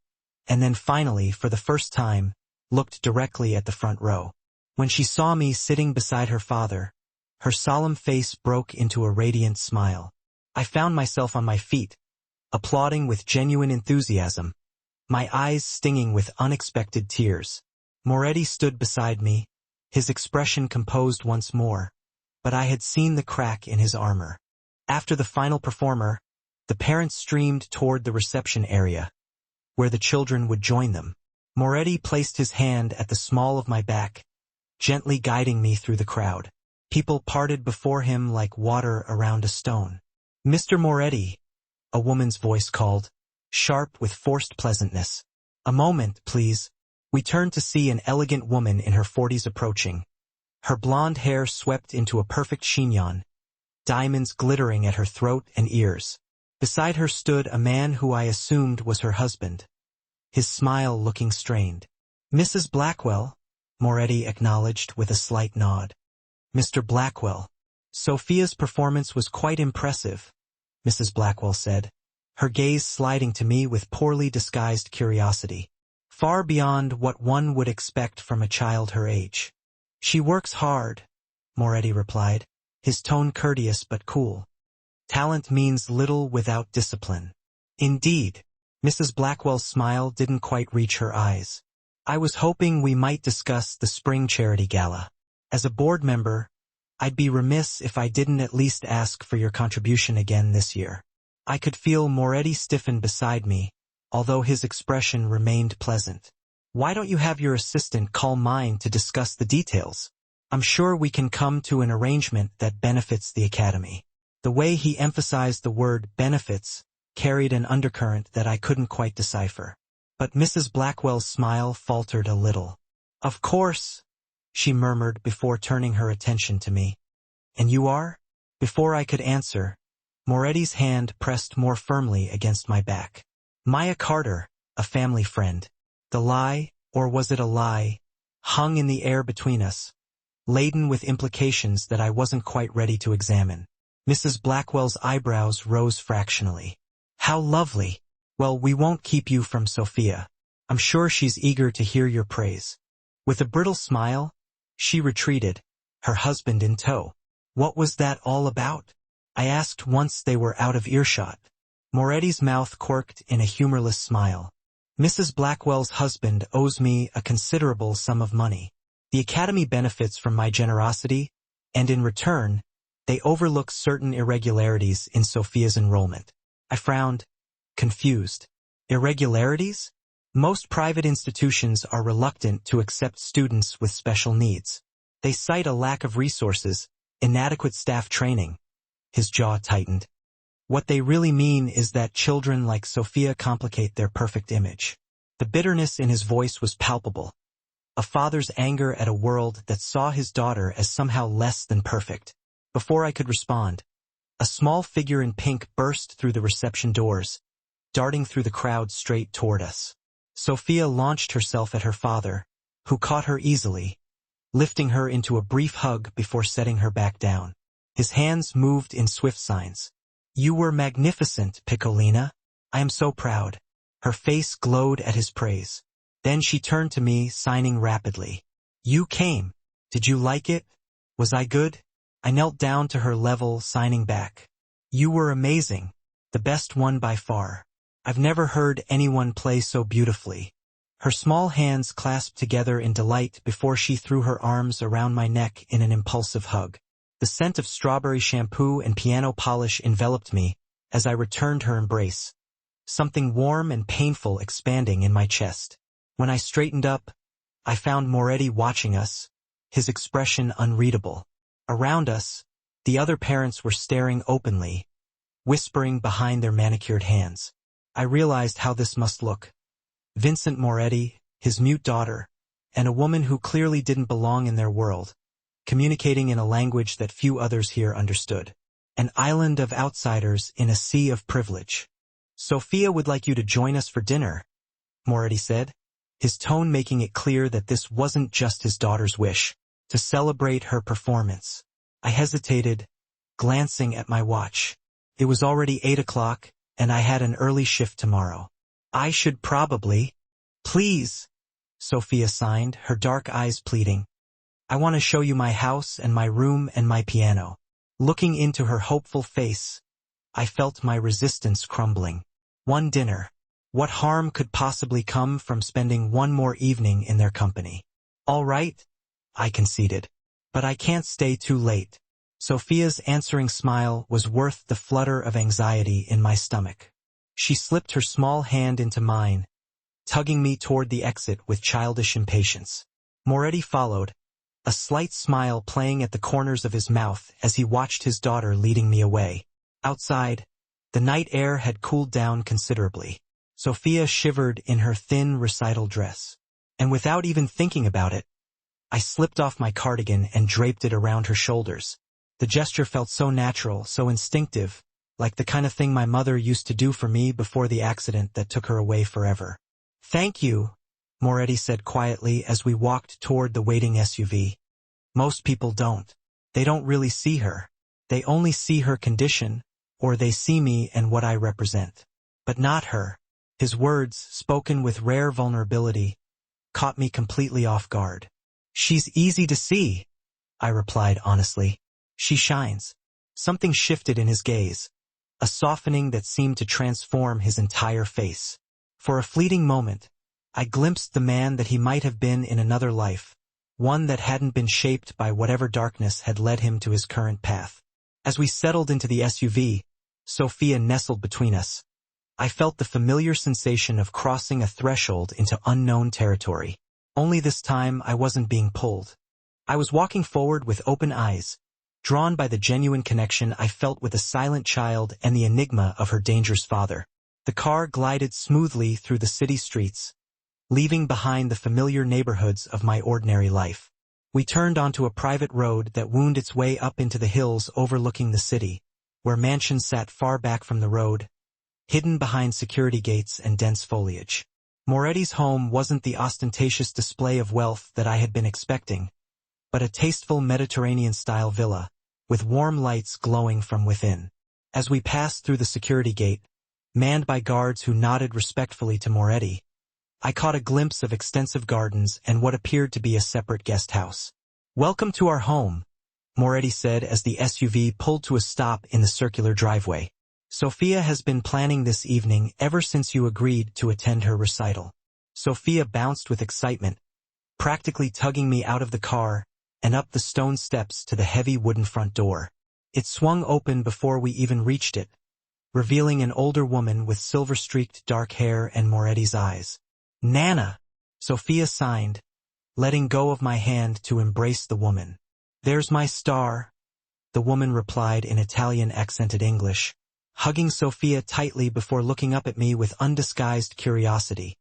and then finally, for the first time, looked directly at the front row. When she saw me sitting beside her father, her solemn face broke into a radiant smile. I found myself on my feet, applauding with genuine enthusiasm, my eyes stinging with unexpected tears. Moretti stood beside me, his expression composed once more, but I had seen the crack in his armor. After the final performer, the parents streamed toward the reception area, where the children would join them. Moretti placed his hand at the small of my back, gently guiding me through the crowd. People parted before him like water around a stone. "Mr. Moretti," a woman's voice called, sharp with forced pleasantness. "A moment, please." We turned to see an elegant woman in her 40s approaching, her blonde hair swept into a perfect chignon, diamonds glittering at her throat and ears. Beside her stood a man who I assumed was her husband, his smile looking strained. "Mrs. Blackwell," Moretti acknowledged with a slight nod. "Mr. Blackwell." "Sophia's performance was quite impressive," Mrs. Blackwell said, her gaze sliding to me with poorly disguised curiosity. "Far beyond what one would expect from a child her age." "She works hard," Moretti replied, his tone courteous but cool. "Talent means little without discipline." "Indeed." Mrs. Blackwell's smile didn't quite reach her eyes. "I was hoping we might discuss the spring charity gala. As a board member, I'd be remiss if I didn't at least ask for your contribution again this year." I could feel Moretti stiffen beside me, although his expression remained pleasant. "Why don't you have your assistant call mine to discuss the details? I'm sure we can come to an arrangement that benefits the Academy." The way he emphasized the word benefits carried an undercurrent that I couldn't quite decipher. But Mrs. Blackwell's smile faltered a little. "Of course," she murmured before turning her attention to me. "And you are?" Before I could answer, Moretti's hand pressed more firmly against my back. "Maya Carter, a family friend." The lie, or was it a lie, hung in the air between us, laden with implications that I wasn't quite ready to examine. Mrs. Blackwell's eyebrows rose fractionally. "How lovely. Well, we won't keep you from Sophia. I'm sure she's eager to hear your praise." With a brittle smile, she retreated, her husband in tow. "What was that all about?" I asked once they were out of earshot. Moretti's mouth quirked in a humorless smile. "Mrs. Blackwell's husband owes me a considerable sum of money. The Academy benefits from my generosity, and in return, they overlook certain irregularities in Sophia's enrollment." I frowned, confused. "Irregularities?" Most private institutions are reluctant to accept students with special needs. They cite a lack of resources, inadequate staff training. His jaw tightened. "What they really mean is that children like Sophia complicate their perfect image." The bitterness in his voice was palpable. a father's anger at a world that saw his daughter as somehow less than perfect. Before I could respond, a small figure in pink burst through the reception doors, darting through the crowd straight toward us. Sophia launched herself at her father, who caught her easily, lifting her into a brief hug before setting her back down. His hands moved in swift signs. "You were magnificent, Piccolina. I am so proud." Her face glowed at his praise. Then she turned to me, signing rapidly. "You came. Did you like it? Was I good?" I knelt down to her level, signing back. "You were amazing. The best one by far. I've never heard anyone play so beautifully." Her small hands clasped together in delight before she threw her arms around my neck in an impulsive hug. The scent of strawberry shampoo and piano polish enveloped me as I returned her embrace, something warm and painful expanding in my chest. When I straightened up, I found Moretti watching us, his expression unreadable. Around us, the other parents were staring openly, whispering behind their manicured hands. I realized how this must look. Vincent Moretti, his mute daughter, and a woman who clearly didn't belong in their world, communicating in a language that few others here understood. An island of outsiders in a sea of privilege. "Sophia would like you to join us for dinner," Moretti said, his tone making it clear that this wasn't just his daughter's wish, to celebrate her performance. I hesitated, glancing at my watch. It was already 8 o'clock, and I had an early shift tomorrow. "I should probably—" "Please," Sophia signed, her dark eyes pleading. "I want to show you my house and my room and my piano." Looking into her hopeful face, I felt my resistance crumbling. One dinner. What harm could possibly come from spending one more evening in their company? "All right," I conceded. "But I can't stay too late." Sophia's answering smile was worth the flutter of anxiety in my stomach. She slipped her small hand into mine, tugging me toward the exit with childish impatience. Moretti followed, a slight smile playing at the corners of his mouth as he watched his daughter leading me away. Outside, the night air had cooled down considerably. Sophia shivered in her thin recital dress. And without even thinking about it, I slipped off my cardigan and draped it around her shoulders. The gesture felt so natural, so instinctive, like the kind of thing my mother used to do for me before the accident that took her away forever. "Thank you," Moretti said quietly as we walked toward the waiting SUV. "Most people don't. They don't really see her. They only see her condition, or they see me and what I represent. But not her." His words, spoken with rare vulnerability, caught me completely off guard. "She's easy to see," I replied honestly. "She shines." Something shifted in his gaze, a softening that seemed to transform his entire face. For a fleeting moment, I glimpsed the man that he might have been in another life, one that hadn't been shaped by whatever darkness had led him to his current path. As we settled into the SUV, Sophia nestled between us. I felt the familiar sensation of crossing a threshold into unknown territory. Only this time I wasn't being pulled. I was walking forward with open eyes, drawn by the genuine connection I felt with the silent child and the enigma of her dangerous father. The car glided smoothly through the city streets, leaving behind the familiar neighborhoods of my ordinary life. We turned onto a private road that wound its way up into the hills overlooking the city, where mansions sat far back from the road, hidden behind security gates and dense foliage. Moretti's home wasn't the ostentatious display of wealth that I had been expecting, but a tasteful Mediterranean-style villa, with warm lights glowing from within. As we passed through the security gate, manned by guards who nodded respectfully to Moretti, I caught a glimpse of extensive gardens and what appeared to be a separate guest house. "Welcome to our home," Moretti said as the SUV pulled to a stop in the circular driveway. "Sophia has been planning this evening ever since you agreed to attend her recital." Sophia bounced with excitement, practically tugging me out of the car and up the stone steps to the heavy wooden front door. It swung open before we even reached it, revealing an older woman with silver-streaked dark hair and Moretti's eyes. "Nana," Sophia signed, letting go of my hand to embrace the woman. "There's my star," the woman replied in Italian-accented English, hugging Sophia tightly before looking up at me with undisguised curiosity.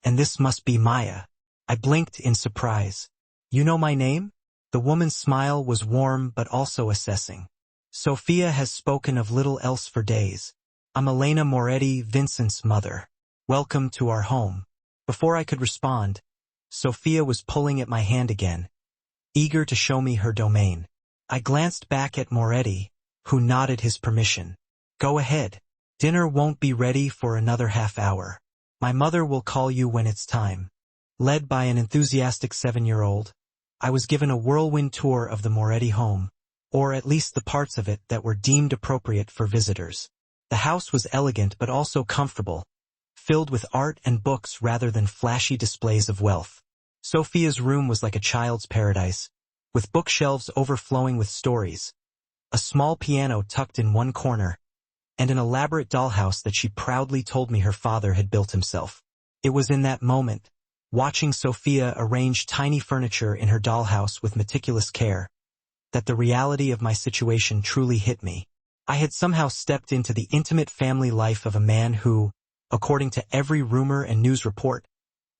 "And this must be Maya." I blinked in surprise. You know my name? The woman's smile was warm but also assessing. Sophia has spoken of little else for days. I'm Elena Moretti, Vincent's mother. Welcome to our home. Before I could respond, Sophia was pulling at my hand again, eager to show me her domain. I glanced back at Moretti, who nodded his permission. Go ahead. Dinner won't be ready for another half hour. My mother will call you when it's time. Led by an enthusiastic 7-year-old, I was given a whirlwind tour of the Moretti home, or at least the parts of it that were deemed appropriate for visitors. The house was elegant but also comfortable, filled with art and books rather than flashy displays of wealth. Sophia's room was like a child's paradise, with bookshelves overflowing with stories, a small piano tucked in one corner, and an elaborate dollhouse that she proudly told me her father had built himself. It was in that moment, watching Sophia arrange tiny furniture in her dollhouse with meticulous care, that the reality of my situation truly hit me. I had somehow stepped into the intimate family life of a man who, according to every rumor and news report,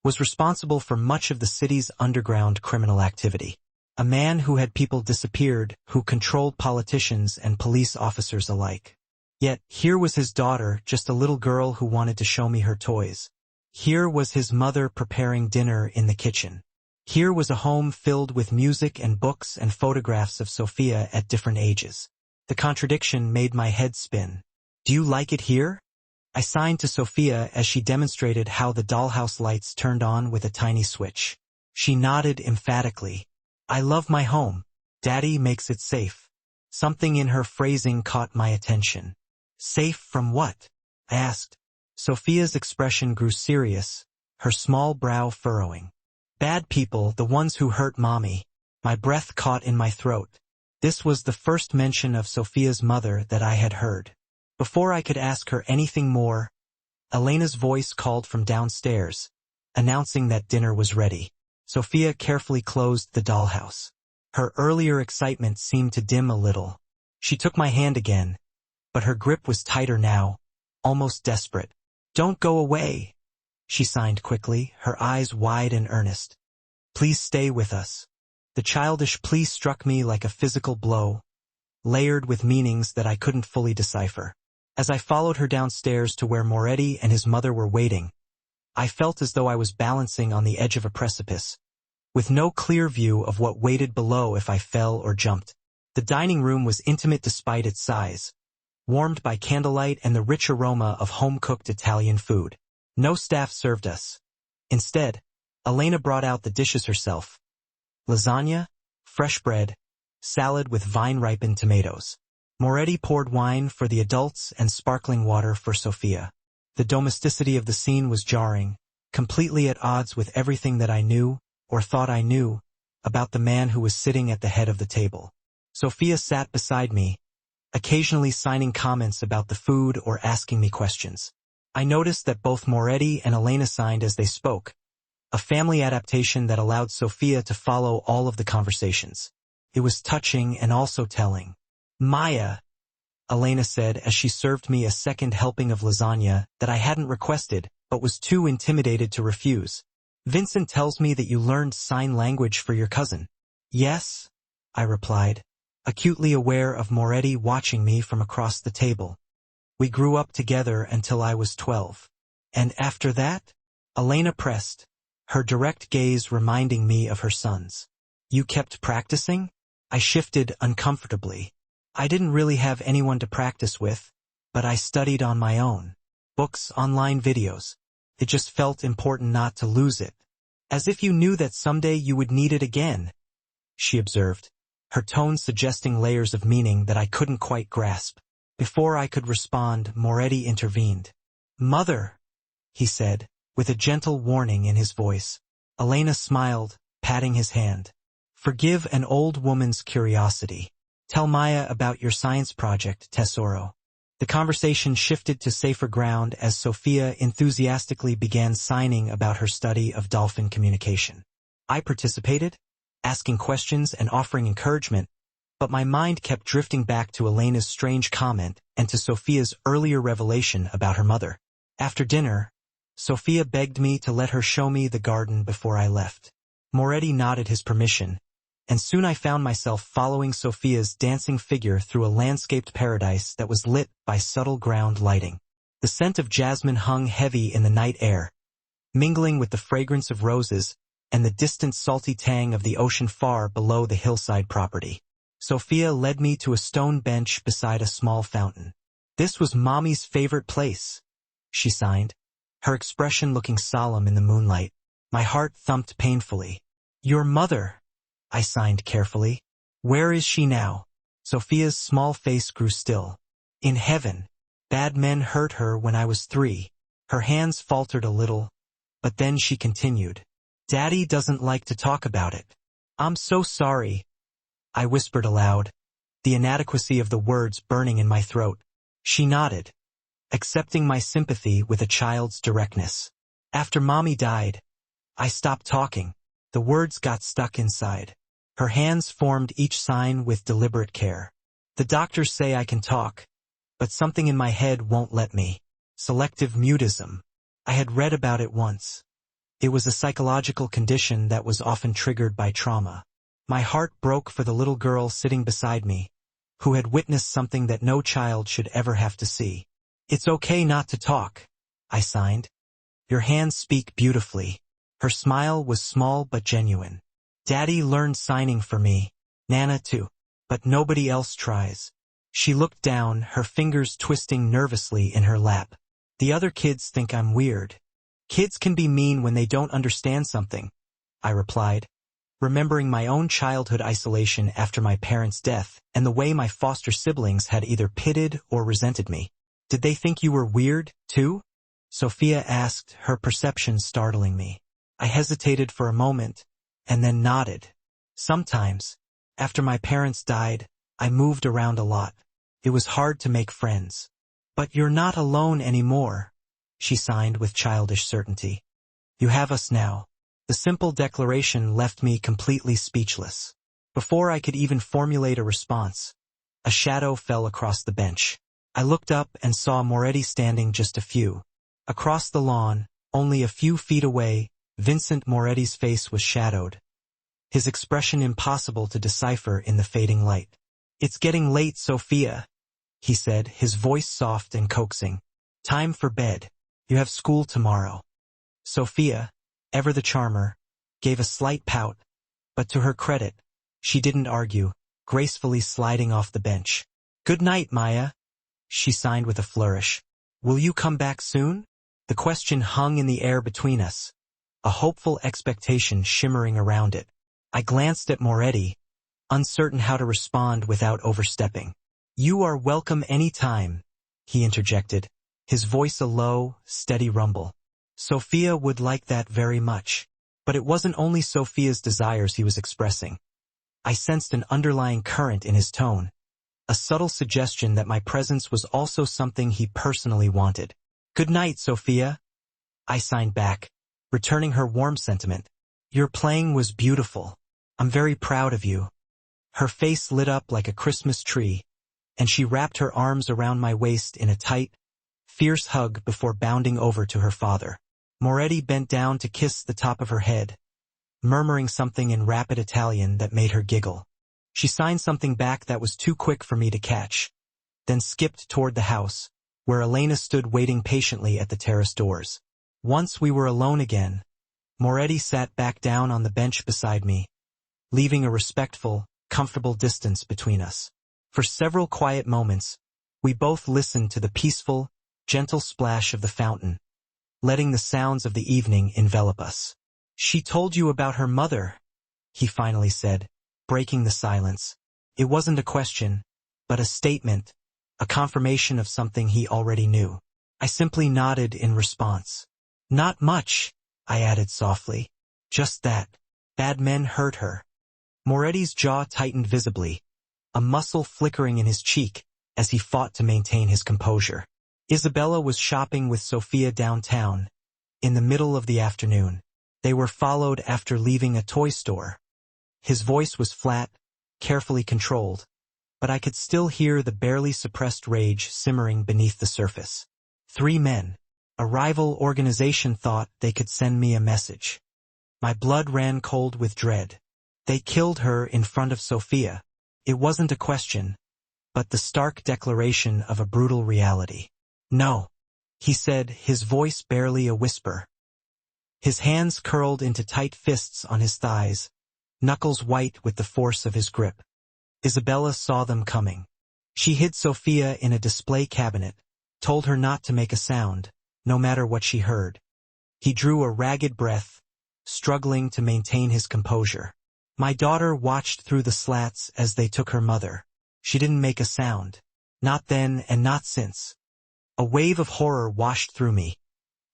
was responsible for much of the city's underground criminal activity. A man who had people disappeared, who controlled politicians and police officers alike. Yet, here was his daughter, just a little girl who wanted to show me her toys. Here was his mother preparing dinner in the kitchen. Here was a home filled with music and books and photographs of Sophia at different ages. The contradiction made my head spin. Do you like it here? I signed to Sophia as she demonstrated how the dollhouse lights turned on with a tiny switch. She nodded emphatically. I love my home. Daddy makes it safe. Something in her phrasing caught my attention. Safe from what? I asked. Sophia's expression grew serious, her small brow furrowing. Bad people, the ones who hurt Mommy. My breath caught in my throat. This was the first mention of Sophia's mother that I had heard. Before I could ask her anything more, Elena's voice called from downstairs, announcing that dinner was ready. Sophia carefully closed the dollhouse. Her earlier excitement seemed to dim a little. She took my hand again, but her grip was tighter now, almost desperate. Don't go away, she signed quickly, her eyes wide and earnest. Please stay with us. The childish plea struck me like a physical blow, layered with meanings that I couldn't fully decipher. As I followed her downstairs to where Moretti and his mother were waiting, I felt as though I was balancing on the edge of a precipice, with no clear view of what waited below if I fell or jumped. The dining room was intimate despite its size, warmed by candlelight and the rich aroma of home-cooked Italian food. No staff served us. Instead, Elena brought out the dishes herself. Lasagna, fresh bread, salad with vine-ripened tomatoes. Moretti poured wine for the adults and sparkling water for Sophia. The domesticity of the scene was jarring, completely at odds with everything that I knew, or thought I knew, about the man who was sitting at the head of the table. Sophia sat beside me, occasionally signing comments about the food or asking me questions. I noticed that both Moretti and Elena signed as they spoke, a family adaptation that allowed Sophia to follow all of the conversations. It was touching and also telling. Maya, Elena said as she served me a second helping of lasagna that I hadn't requested but was too intimidated to refuse. Vincent tells me that you learned sign language for your cousin. Yes, I replied, acutely aware of Moretti watching me from across the table. We grew up together until I was 12. And after that? Elena pressed, her direct gaze reminding me of her sons. You kept practicing? I shifted uncomfortably. I didn't really have anyone to practice with, but I studied on my own. Books, online videos. It just felt important not to lose it. As if you knew that someday you would need it again, she observed, her tone suggesting layers of meaning that I couldn't quite grasp. Before I could respond, Moretti intervened. Mother, he said, with a gentle warning in his voice. Elena smiled, patting his hand. Forgive an old woman's curiosity. Tell Maya about your science project, Tesoro. The conversation shifted to safer ground as Sophia enthusiastically began signing about her study of dolphin communication. I participated, asking questions and offering encouragement, but my mind kept drifting back to Elena's strange comment and to Sophia's earlier revelation about her mother. After dinner, Sophia begged me to let her show me the garden before I left. Moretti nodded his permission, and soon I found myself following Sophia's dancing figure through a landscaped paradise that was lit by subtle ground lighting. The scent of jasmine hung heavy in the night air, mingling with the fragrance of roses and the distant salty tang of the ocean far below the hillside property. Sophia led me to a stone bench beside a small fountain. "This was Mommy's favorite place," she signed, her expression looking solemn in the moonlight. My heart thumped painfully. "Your mother," I signed carefully. "Where is she now?" Sophia's small face grew still. "In heaven. Bad men hurt her when I was 3. Her hands faltered a little, but then she continued. "Daddy doesn't like to talk about it." "I'm so sorry," I whispered aloud, the inadequacy of the words burning in my throat. She nodded, accepting my sympathy with a child's directness. "After Mommy died, I stopped talking." The words got stuck inside. Her hands formed each sign with deliberate care. "The doctors say I can talk, but something in my head won't let me. Selective mutism. I had read about it once. It was a psychological condition that was often triggered by trauma. My heart broke for the little girl sitting beside me, who had witnessed something that no child should ever have to see. "It's okay not to talk," I signed. "Your hands speak beautifully." Her smile was small but genuine. "Daddy learned signing for me, Nana too, but nobody else tries." She looked down, her fingers twisting nervously in her lap. "The other kids think I'm weird." "Kids can be mean when they don't understand something," I replied, remembering my own childhood isolation after my parents' death and the way my foster siblings had either pitied or resented me. "Did they think you were weird, too?" Sophia asked, her perception startling me. I hesitated for a moment, and then nodded. "Sometimes. After my parents died, I moved around a lot. It was hard to make friends." "But you're not alone anymore," she signed with childish certainty. "You have us now." The simple declaration left me completely speechless. Before I could even formulate a response, a shadow fell across the bench. I looked up and saw Moretti standing just a few. Across the lawn, only a few feet away, Vincent Moretti's face was shadowed, his expression impossible to decipher in the fading light. "It's getting late, Sophia," he said, his voice soft and coaxing. "Time for bed. You have school tomorrow." Sophia, ever the charmer, gave a slight pout, but to her credit, she didn't argue, gracefully sliding off the bench. "Good night, Maya," she signed with a flourish. "Will you come back soon?" The question hung in the air between us, a hopeful expectation shimmering around it. I glanced at Moretti, uncertain how to respond without overstepping. "You are welcome any time," he interjected, his voice a low, steady rumble. Sophia would like that very much. But it wasn't only Sophia's desires he was expressing. I sensed an underlying current in his tone, a subtle suggestion that my presence was also something he personally wanted. "Good night, Sophia," I signed back, returning her warm sentiment. "Your playing was beautiful. I'm very proud of you." Her face lit up like a Christmas tree, and she wrapped her arms around my waist in a tight, fierce hug before bounding over to her father. Moretti bent down to kiss the top of her head, murmuring something in rapid Italian that made her giggle. She signed something back that was too quick for me to catch, then skipped toward the house, where Elena stood waiting patiently at the terrace doors. Once we were alone again, Moretti sat back down on the bench beside me, leaving a respectful, comfortable distance between us. For several quiet moments, we both listened to the peaceful, gentle splash of the fountain, letting the sounds of the evening envelop us. "She told you about her mother," he finally said, breaking the silence. It wasn't a question, but a statement, a confirmation of something he already knew. I simply nodded in response. "Not much," I added softly. "Just that. Bad men hurt her." Moretti's jaw tightened visibly, a muscle flickering in his cheek as he fought to maintain his composure. Isabella was shopping with Sophia downtown, in the middle of the afternoon. They were followed after leaving a toy store. His voice was flat, carefully controlled, but I could still hear the barely suppressed rage simmering beneath the surface. 3 men. A rival organization thought they could send me a message. My blood ran cold with dread. They killed her in front of Sophia. It wasn't a question, but the stark declaration of a brutal reality. No, he said, his voice barely a whisper. His hands curled into tight fists on his thighs, knuckles white with the force of his grip. Isabella saw them coming. She hid Sophia in a display cabinet, told her not to make a sound, no matter what she heard. He drew a ragged breath, struggling to maintain his composure. My daughter watched through the slats as they took her mother. She didn't make a sound. Not then and not since. A wave of horror washed through me.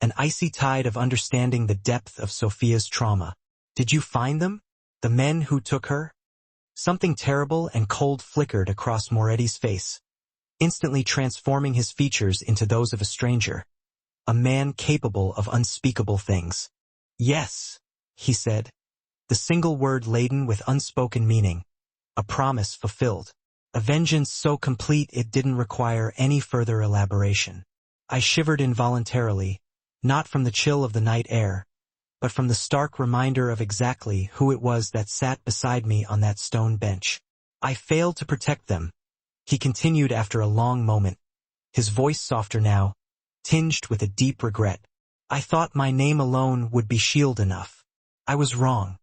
An icy tide of understanding the depth of Sophia's trauma. Did you find them? The men who took her? Something terrible and cold flickered across Moretti's face, instantly transforming his features into those of a stranger. A man capable of unspeakable things. Yes, he said, the single word laden with unspoken meaning. A promise fulfilled. A vengeance so complete it didn't require any further elaboration. I shivered involuntarily, not from the chill of the night air, but from the stark reminder of exactly who it was that sat beside me on that stone bench. I failed to protect them, he continued after a long moment, his voice softer now, tinged with a deep regret. I thought my name alone would be shield enough. I was wrong.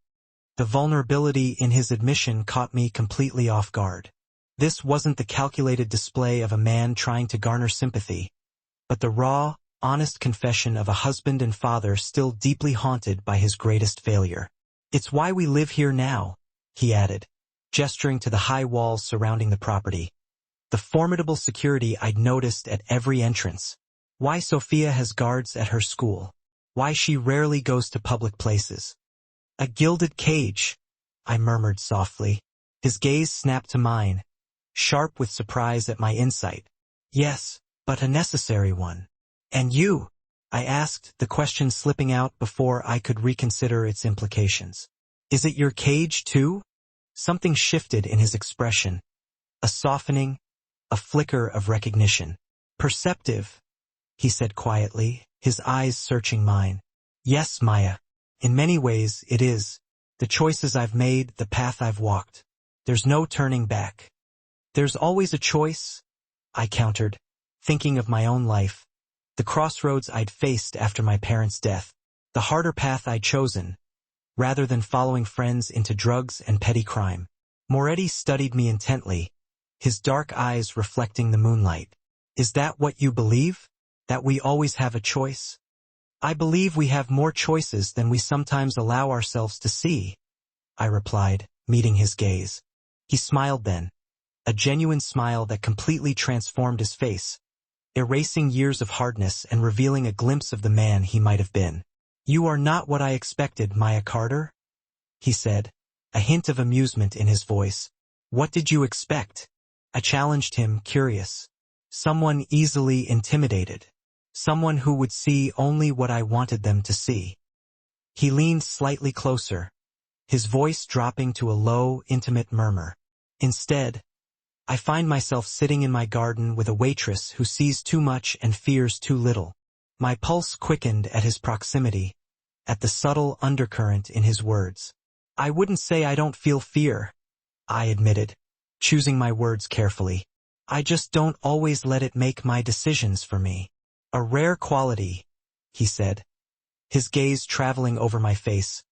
The vulnerability in his admission caught me completely off guard. This wasn't the calculated display of a man trying to garner sympathy, but the raw, honest confession of a husband and father still deeply haunted by his greatest failure. It's why we live here now, he added, gesturing to the high walls surrounding the property. The formidable security I'd noticed at every entrance. Why Sophia has guards at her school. Why she rarely goes to public places. A gilded cage, I murmured softly. His gaze snapped to mine, sharp with surprise at my insight. Yes, but a necessary one. And you? I asked, the question slipping out before I could reconsider its implications. Is it your cage too? Something shifted in his expression. A softening, a flicker of recognition. Perceptive, he said quietly, his eyes searching mine. Yes, Maya. In many ways, it is. The choices I've made, the path I've walked. There's no turning back. There's always a choice, I countered, thinking of my own life. The crossroads I'd faced after my parents' death. The harder path I'd chosen, rather than following friends into drugs and petty crime. Moretti studied me intently, his dark eyes reflecting the moonlight. Is that what you believe? That we always have a choice? I believe we have more choices than we sometimes allow ourselves to see, I replied, meeting his gaze. He smiled then, a genuine smile that completely transformed his face, erasing years of hardness and revealing a glimpse of the man he might have been. You are not what I expected, Maya Carter, he said, a hint of amusement in his voice. What did you expect? I challenged him, curious. Someone easily intimidated. Someone who would see only what I wanted them to see. He leaned slightly closer, his voice dropping to a low, intimate murmur. Instead, I find myself sitting in my garden with a waitress who sees too much and fears too little. My pulse quickened at his proximity, at the subtle undercurrent in his words. I wouldn't say I don't feel fear, I admitted, choosing my words carefully. I just don't always let it make my decisions for me. A rare quality, he said, his gaze traveling over my face,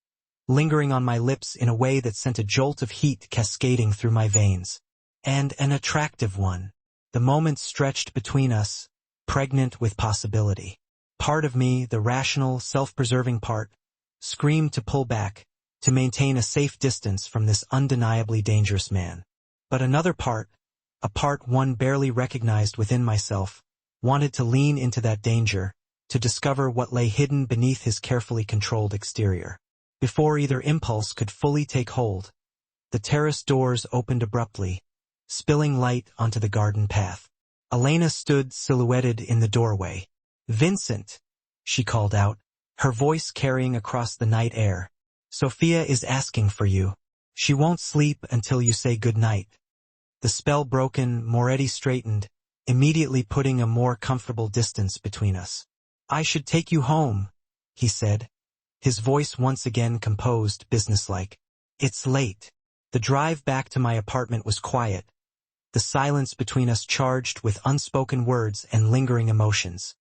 lingering on my lips in a way that sent a jolt of heat cascading through my veins. And an attractive one. The moments stretched between us, pregnant with possibility. Part of me, the rational, self-preserving part, screamed to pull back, to maintain a safe distance from this undeniably dangerous man. But another part, a part one barely recognized within myself, wanted to lean into that danger, to discover what lay hidden beneath his carefully controlled exterior. Before either impulse could fully take hold, the terrace doors opened abruptly, spilling light onto the garden path. Elena stood silhouetted in the doorway. Vincent, she called out, her voice carrying across the night air. Sophia is asking for you. She won't sleep until you say good night. The spell broken, Moretti straightened, immediately putting a more comfortable distance between us. "I should take you home," he said, his voice once again composed, businesslike. "It's late." The drive back to my apartment was quiet, the silence between us charged with unspoken words and lingering emotions.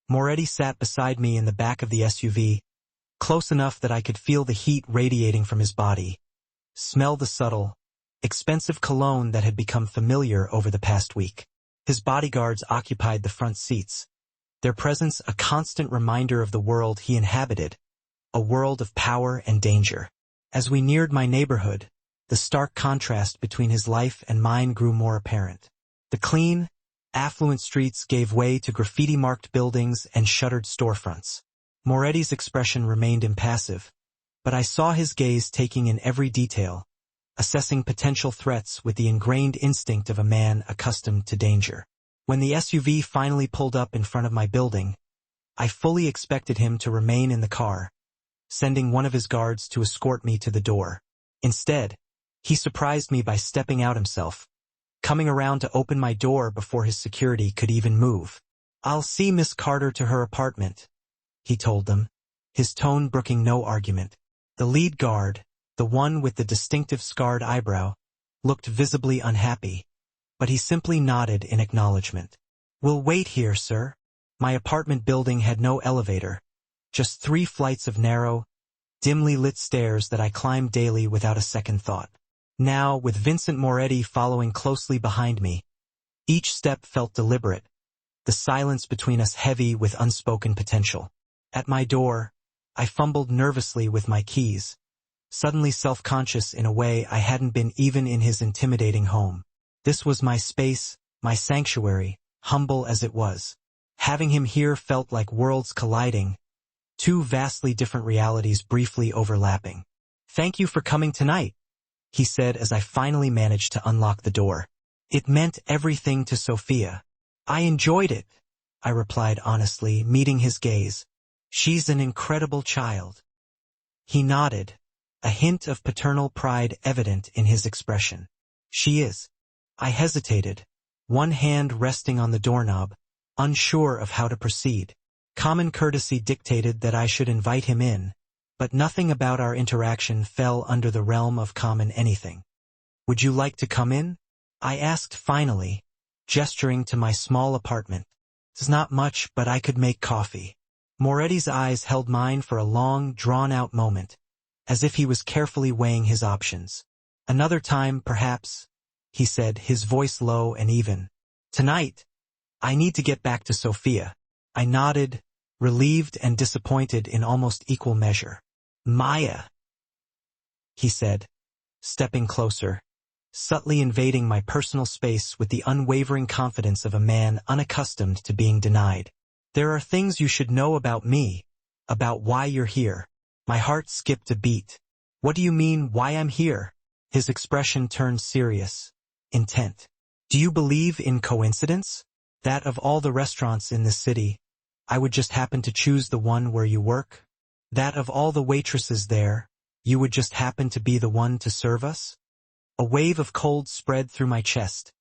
Moretti sat beside me in the back of the SUV, close enough that I could feel the heat radiating from his body, smell the subtle, expensive cologne that had become familiar over the past week. His bodyguards occupied the front seats, their presence a constant reminder of the world he inhabited, a world of power and danger. As we neared my neighborhood, the stark contrast between his life and mine grew more apparent. The clean, affluent streets gave way to graffiti-marked buildings and shuttered storefronts. Moretti's expression remained impassive, but I saw his gaze taking in every detail, assessing potential threats with the ingrained instinct of a man accustomed to danger. When the SUV finally pulled up in front of my building, I fully expected him to remain in the car, sending one of his guards to escort me to the door. Instead, he surprised me by stepping out himself, coming around to open my door before his security could even move. "I'll see Miss Carter to her apartment," he told them, his tone brooking no argument. The lead guard, the one with the distinctive scarred eyebrow, looked visibly unhappy, but he simply nodded in acknowledgement. "We'll wait here, sir." My apartment building had no elevator, just 3 flights of narrow, dimly lit stairs that I climbed daily without a second thought. Now, with Vincent Moretti following closely behind me, each step felt deliberate, the silence between us heavy with unspoken potential. At my door, I fumbled nervously with my keys, suddenly self-conscious in a way I hadn't been even in his intimidating home. This was my space, my sanctuary, humble as it was. Having him here felt like worlds colliding, 2 vastly different realities briefly overlapping. "Thank you for coming tonight," he said as I finally managed to unlock the door. "It meant everything to Sophia." "I enjoyed it," I replied honestly, meeting his gaze. "She's an incredible child." He nodded, a hint of paternal pride evident in his expression. "She is." I hesitated, one hand resting on the doorknob, unsure of how to proceed. Common courtesy dictated that I should invite him in, but nothing about our interaction fell under the realm of common anything. "Would you like to come in?" I asked finally, gesturing to my small apartment. "It's not much, but I could make coffee." Moretti's eyes held mine for a long, drawn-out moment, as if he was carefully weighing his options. "Another time, perhaps," he said, his voice low and even. "Tonight, I need to get back to Sophia." I nodded, relieved and disappointed in almost equal measure. "Maya," he said, stepping closer, subtly invading my personal space with the unwavering confidence of a man unaccustomed to being denied. "There are things you should know about me, about why you're here." My heart skipped a beat. "What do you mean, why I'm here?" His expression turned serious, intent. "Do you believe in coincidence? That of all the restaurants in this city, I would just happen to choose the one where you work? That of all the waitresses there, you would just happen to be the one to serve us?" A wave of cold spread through my chest,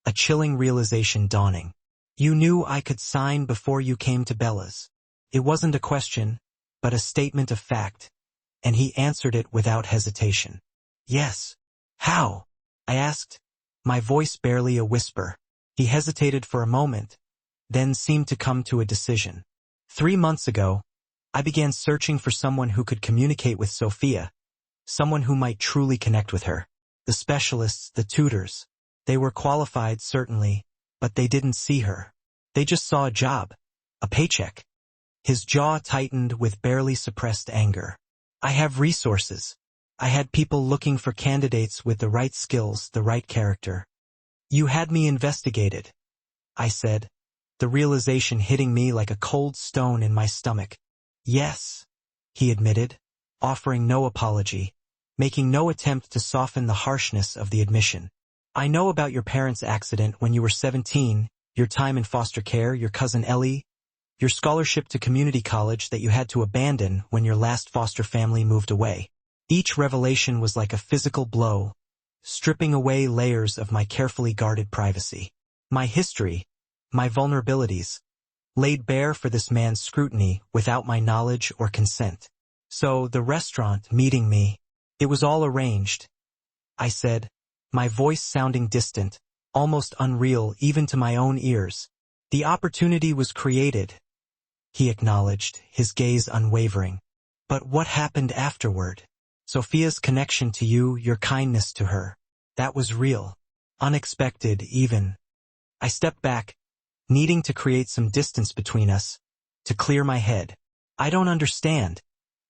a chilling realization dawning. "You knew I could sign before you came to Bella's." It wasn't a question, but a statement of fact, and he answered it without hesitation. "Yes." "How?" I asked, my voice barely a whisper. He hesitated for a moment, then seemed to come to a decision. 3 months ago, I began searching for someone who could communicate with Sophia, someone who might truly connect with her. The specialists, the tutors, they were qualified, certainly, but they didn't see her. They just saw a job, a paycheck. His jaw tightened with barely suppressed anger. "I have resources. I had people looking for candidates with the right skills, the right character." "You had me investigated," I said, the realization hitting me like a cold stone in my stomach. "Yes," he admitted, offering no apology, making no attempt to soften the harshness of the admission. "I know about your parents' accident when you were 17, your time in foster care, your cousin Ellie, your scholarship to community college that you had to abandon when your last foster family moved away." Each revelation was like a physical blow, stripping away layers of my carefully guarded privacy. My history, my vulnerabilities, laid bare for this man's scrutiny without my knowledge or consent. So, the restaurant, meeting me, it was all arranged, I said, my voice sounding distant, almost unreal even to my own ears. The opportunity was created, he acknowledged, his gaze unwavering. But what happened afterward? Sophia's connection to you, your kindness to her, that was real. Unexpected, even. I stepped back, needing to create some distance between us, to clear my head. I don't understand,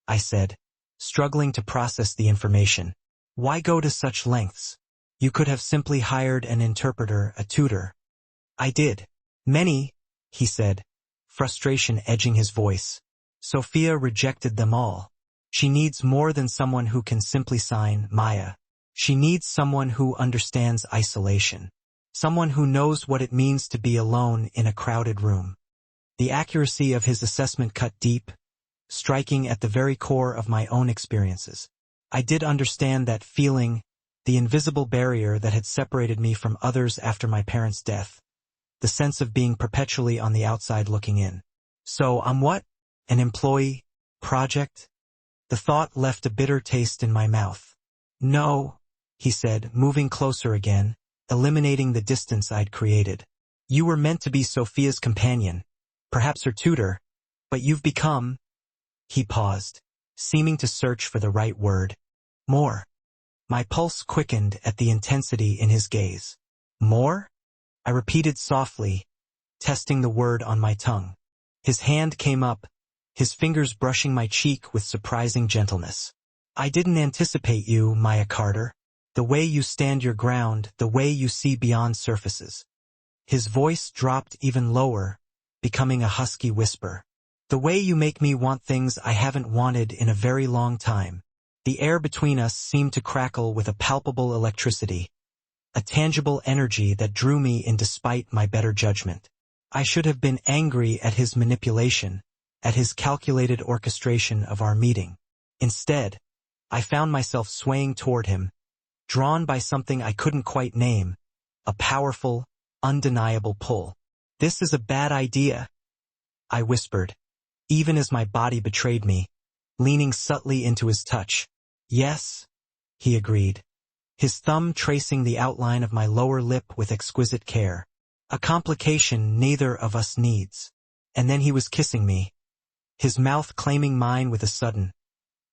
I said, struggling to process the information. Why go to such lengths? You could have simply hired an interpreter, a tutor. I did. Many, he said, frustration edging his voice. Sophia rejected them all. She needs more than someone who can simply sign Maya. She needs someone who understands isolation. Someone who knows what it means to be alone in a crowded room. The accuracy of his assessment cut deep, striking at the very core of my own experiences. I did understand that feeling, the invisible barrier that had separated me from others after my parents' death. The sense of being perpetually on the outside looking in. So I'm what? An employee? Project? The thought left a bitter taste in my mouth. No, he said, moving closer again, eliminating the distance I'd created. You were meant to be Sophia's companion, perhaps her tutor, but you've become... He paused, seeming to search for the right word. More. My pulse quickened at the intensity in his gaze. More? I repeated softly, testing the word on my tongue. His hand came up, his fingers brushing my cheek with surprising gentleness. I didn't anticipate you, Maya Carter. The way you stand your ground, the way you see beyond surfaces. His voice dropped even lower, becoming a husky whisper. The way you make me want things I haven't wanted in a very long time. The air between us seemed to crackle with a palpable electricity, a tangible energy that drew me in despite my better judgment. I should have been angry at his manipulation, at his calculated orchestration of our meeting. Instead, I found myself swaying toward him, drawn by something I couldn't quite name, a powerful, undeniable pull. This is a bad idea, I whispered, even as my body betrayed me, leaning subtly into his touch. Yes, he agreed, his thumb tracing the outline of my lower lip with exquisite care. A complication neither of us needs. And then he was kissing me, his mouth claiming mine with a sudden,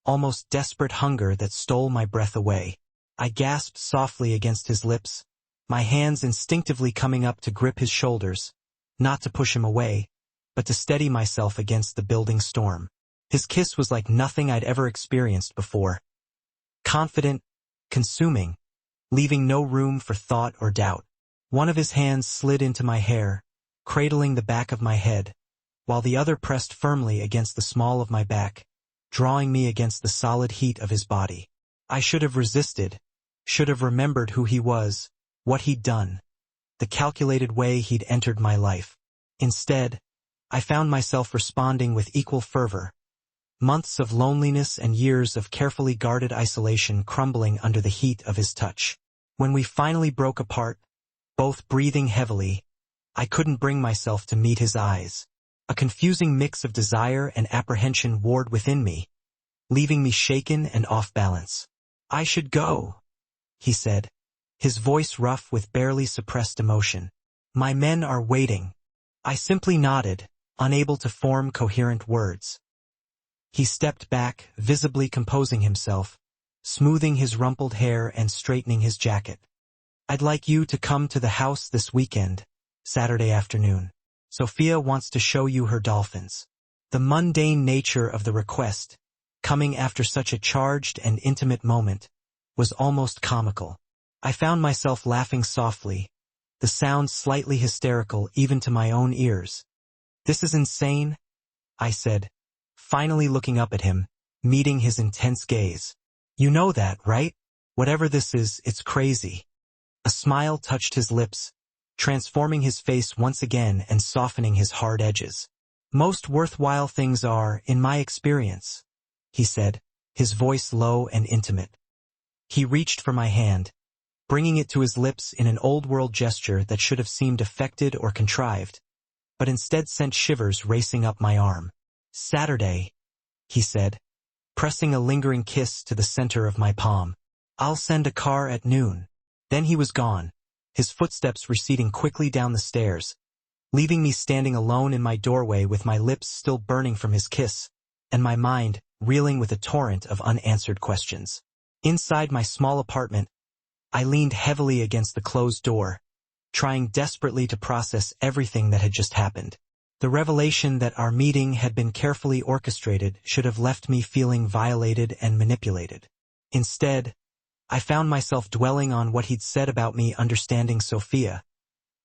almost desperate hunger that stole my breath away. I gasped softly against his lips, my hands instinctively coming up to grip his shoulders, not to push him away, but to steady myself against the building storm. His kiss was like nothing I'd ever experienced before. Confident, consuming, leaving no room for thought or doubt. One of his hands slid into my hair, cradling the back of my head, while the other pressed firmly against the small of my back, drawing me against the solid heat of his body. I should have resisted, should have remembered who he was, what he'd done, the calculated way he'd entered my life. Instead, I found myself responding with equal fervor, months of loneliness and years of carefully guarded isolation crumbling under the heat of his touch. When we finally broke apart, both breathing heavily, I couldn't bring myself to meet his eyes. A confusing mix of desire and apprehension warred within me, leaving me shaken and off balance. I should go, he said, his voice rough with barely suppressed emotion. My men are waiting. I simply nodded, unable to form coherent words. He stepped back, visibly composing himself, smoothing his rumpled hair and straightening his jacket. I'd like you to come to the house this weekend, Saturday afternoon. Sophia wants to show you her dolphins. The mundane nature of the request, coming after such a charged and intimate moment, was almost comical. I found myself laughing softly, the sound slightly hysterical even to my own ears. This is insane, I said, finally looking up at him, meeting his intense gaze. You know that, right? Whatever this is, it's crazy. A smile touched his lips, transforming his face once again and softening his hard edges. Most worthwhile things are, in my experience, he said, his voice low and intimate. He reached for my hand, bringing it to his lips in an old-world gesture that should have seemed affected or contrived, but instead sent shivers racing up my arm. "Saturday," he said, pressing a lingering kiss to the center of my palm. "I'll send a car at noon." Then he was gone, his footsteps receding quickly down the stairs, leaving me standing alone in my doorway with my lips still burning from his kiss, and my mind reeling with a torrent of unanswered questions. Inside my small apartment, I leaned heavily against the closed door, trying desperately to process everything that had just happened. The revelation that our meeting had been carefully orchestrated should have left me feeling violated and manipulated. Instead, I found myself dwelling on what he'd said about me understanding Sophia,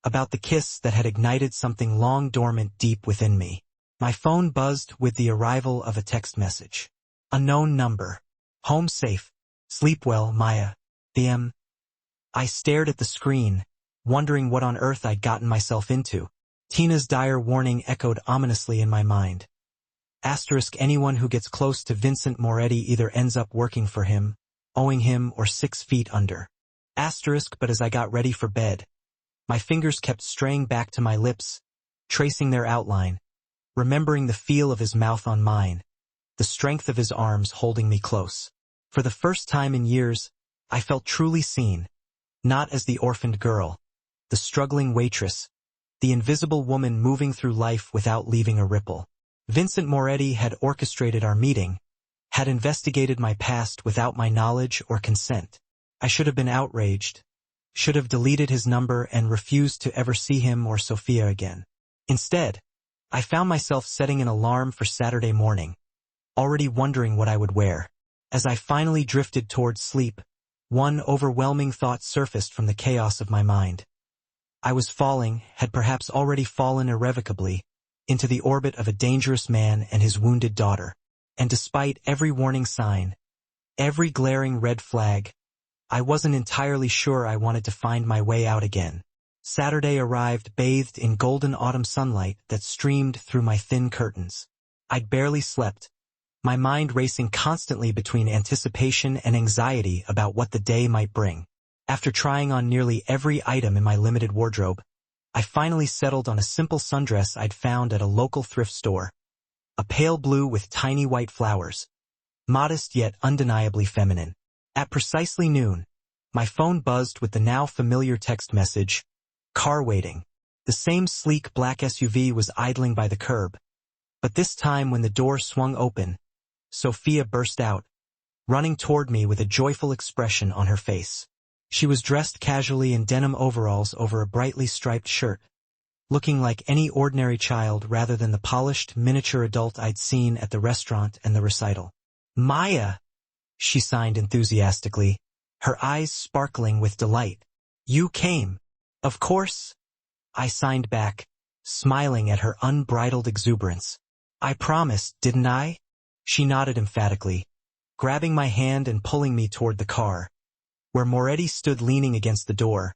about the kiss that had ignited something long dormant deep within me. My phone buzzed with the arrival of a text message. "Unknown number. Home safe. Sleep well, Maya. DM." I stared at the screen, wondering what on earth I'd gotten myself into. Tina's dire warning echoed ominously in my mind. Anyone who gets close to Vincent Moretti either ends up working for him, owing him, or 6 feet under. But as I got ready for bed, my fingers kept straying back to my lips, tracing their outline, remembering the feel of his mouth on mine, the strength of his arms holding me close. For the first time in years, I felt truly seen, not as the orphaned girl, the struggling waitress, the invisible woman moving through life without leaving a ripple. Vincent Moretti had orchestrated our meeting, had investigated my past without my knowledge or consent. I should have been outraged, should have deleted his number and refused to ever see him or Sophia again. Instead, I found myself setting an alarm for Saturday morning, already wondering what I would wear. As I finally drifted towards sleep, one overwhelming thought surfaced from the chaos of my mind. I was falling, had perhaps already fallen irrevocably, into the orbit of a dangerous man and his wounded daughter. And despite every warning sign, every glaring red flag, I wasn't entirely sure I wanted to find my way out again. Saturday arrived bathed in golden autumn sunlight that streamed through my thin curtains. I'd barely slept, my mind racing constantly between anticipation and anxiety about what the day might bring. After trying on nearly every item in my limited wardrobe, I finally settled on a simple sundress I'd found at a local thrift store. A pale blue with tiny white flowers, modest yet undeniably feminine. At precisely noon, my phone buzzed with the now familiar text message, "Car waiting." The same sleek black SUV was idling by the curb, but this time when the door swung open, Sophia burst out, running toward me with a joyful expression on her face. She was dressed casually in denim overalls over a brightly striped shirt, looking like any ordinary child rather than the polished miniature adult I'd seen at the restaurant and the recital. "Maya," she signed enthusiastically, her eyes sparkling with delight. "You came." "Of course," I signed back, smiling at her unbridled exuberance. "I promised, didn't I?" She nodded emphatically, grabbing my hand and pulling me toward the car, where Moretti stood leaning against the door,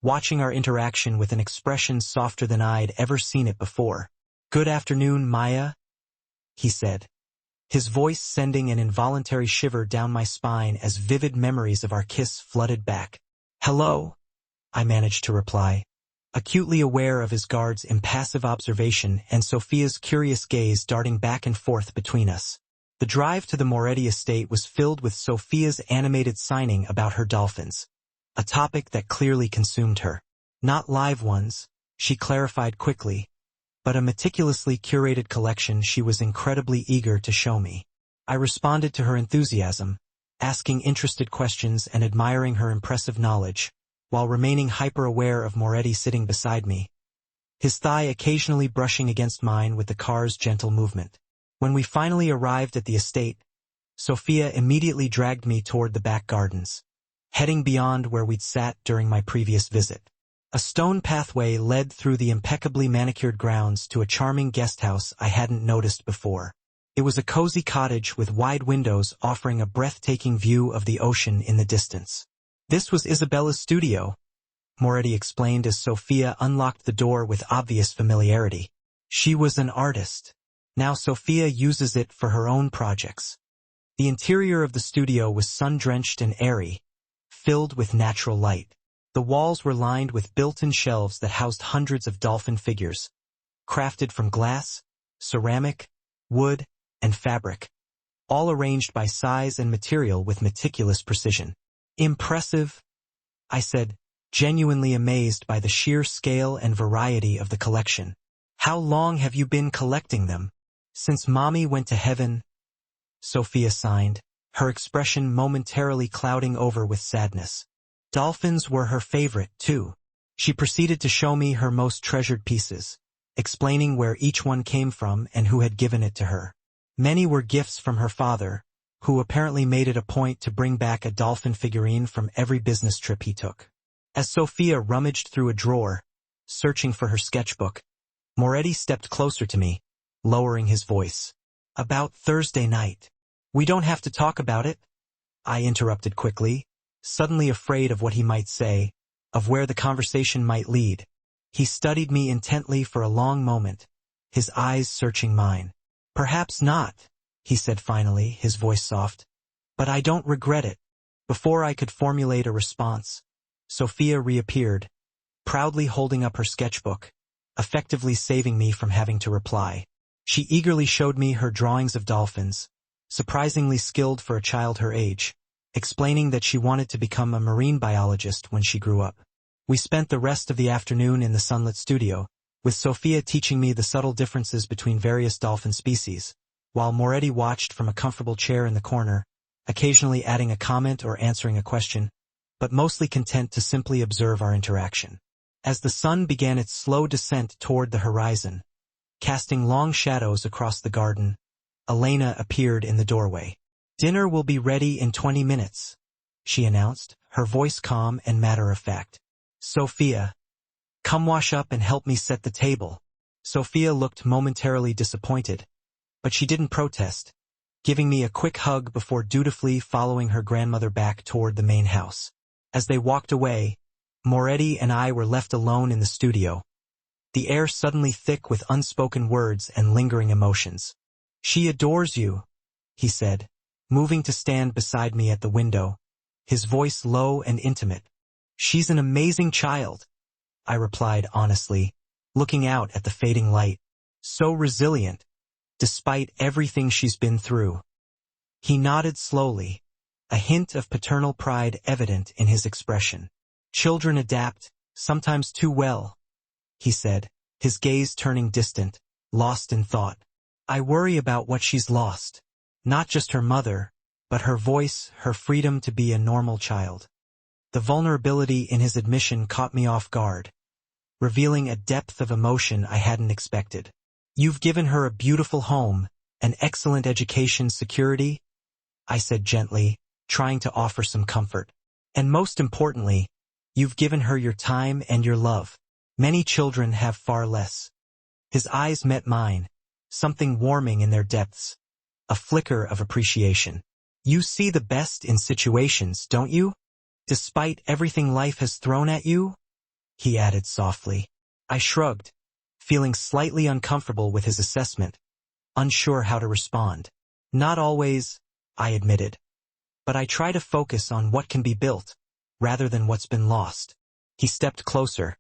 watching our interaction with an expression softer than I'd ever seen it before. "Good afternoon, Maya," he said, his voice sending an involuntary shiver down my spine as vivid memories of our kiss flooded back. "Hello," I managed to reply, acutely aware of his guard's impassive observation and Sophia's curious gaze darting back and forth between us. The drive to the Moretti estate was filled with Sophia's animated signing about her dolphins, a topic that clearly consumed her. Not live ones, she clarified quickly, but a meticulously curated collection she was incredibly eager to show me. I responded to her enthusiasm, asking interested questions and admiring her impressive knowledge, while remaining hyper-aware of Moretti sitting beside me, his thigh occasionally brushing against mine with the car's gentle movement. When we finally arrived at the estate, Sophia immediately dragged me toward the back gardens, heading beyond where we'd sat during my previous visit. A stone pathway led through the impeccably manicured grounds to a charming guest house I hadn't noticed before. It was a cozy cottage with wide windows offering a breathtaking view of the ocean in the distance. "This was Isabella's studio," Moretti explained as Sophia unlocked the door with obvious familiarity. "She was an artist. Now Sophia uses it for her own projects." The interior of the studio was sun-drenched and airy, filled with natural light. The walls were lined with built-in shelves that housed hundreds of dolphin figures, crafted from glass, ceramic, wood, and fabric, all arranged by size and material with meticulous precision. Impressive, I said, genuinely amazed by the sheer scale and variety of the collection. How long have you been collecting them? Since Mommy went to heaven, Sophia signed, her expression momentarily clouding over with sadness. Dolphins were her favorite, too. She proceeded to show me her most treasured pieces, explaining where each one came from and who had given it to her. Many were gifts from her father, who apparently made it a point to bring back a dolphin figurine from every business trip he took. As Sophia rummaged through a drawer, searching for her sketchbook, Moretti stepped closer to me, lowering his voice. About Thursday night. We don't have to talk about it, I interrupted quickly, suddenly afraid of what he might say, of where the conversation might lead. He studied me intently for a long moment, his eyes searching mine. Perhaps not, he said finally, his voice soft. But I don't regret it. Before I could formulate a response, Sophia reappeared, proudly holding up her sketchbook, effectively saving me from having to reply. She eagerly showed me her drawings of dolphins, surprisingly skilled for a child her age, explaining that she wanted to become a marine biologist when she grew up. We spent the rest of the afternoon in the sunlit studio, with Sophia teaching me the subtle differences between various dolphin species, while Moretti watched from a comfortable chair in the corner, occasionally adding a comment or answering a question, but mostly content to simply observe our interaction. As the sun began its slow descent toward the horizon, casting long shadows across the garden, Elena appeared in the doorway. "Dinner will be ready in 20 minutes, she announced, her voice calm and matter-of-fact. Sophia, come wash up and help me set the table." Sophia looked momentarily disappointed, but she didn't protest, giving me a quick hug before dutifully following her grandmother back toward the main house. As they walked away, Moretti and I were left alone in the studio, the air suddenly thick with unspoken words and lingering emotions. "She adores you," he said, moving to stand beside me at the window, his voice low and intimate. "She's an amazing child," I replied honestly, looking out at the fading light. "So resilient, despite everything she's been through." He nodded slowly, a hint of paternal pride evident in his expression. "Children adapt, sometimes too well," he said, his gaze turning distant, lost in thought. "I worry about what she's lost. Not just her mother, but her voice, her freedom to be a normal child." The vulnerability in his admission caught me off guard, revealing a depth of emotion I hadn't expected. "You've given her a beautiful home, an excellent education, security," I said gently, trying to offer some comfort. "And most importantly, you've given her your time and your love. Many children have far less." His eyes met mine, something warming in their depths, a flicker of appreciation. "You see the best in situations, don't you? Despite everything life has thrown at you?" he added softly. I shrugged, feeling slightly uncomfortable with his assessment, unsure how to respond. "Not always," I admitted, "but I try to focus on what can be built, rather than what's been lost." He stepped closer,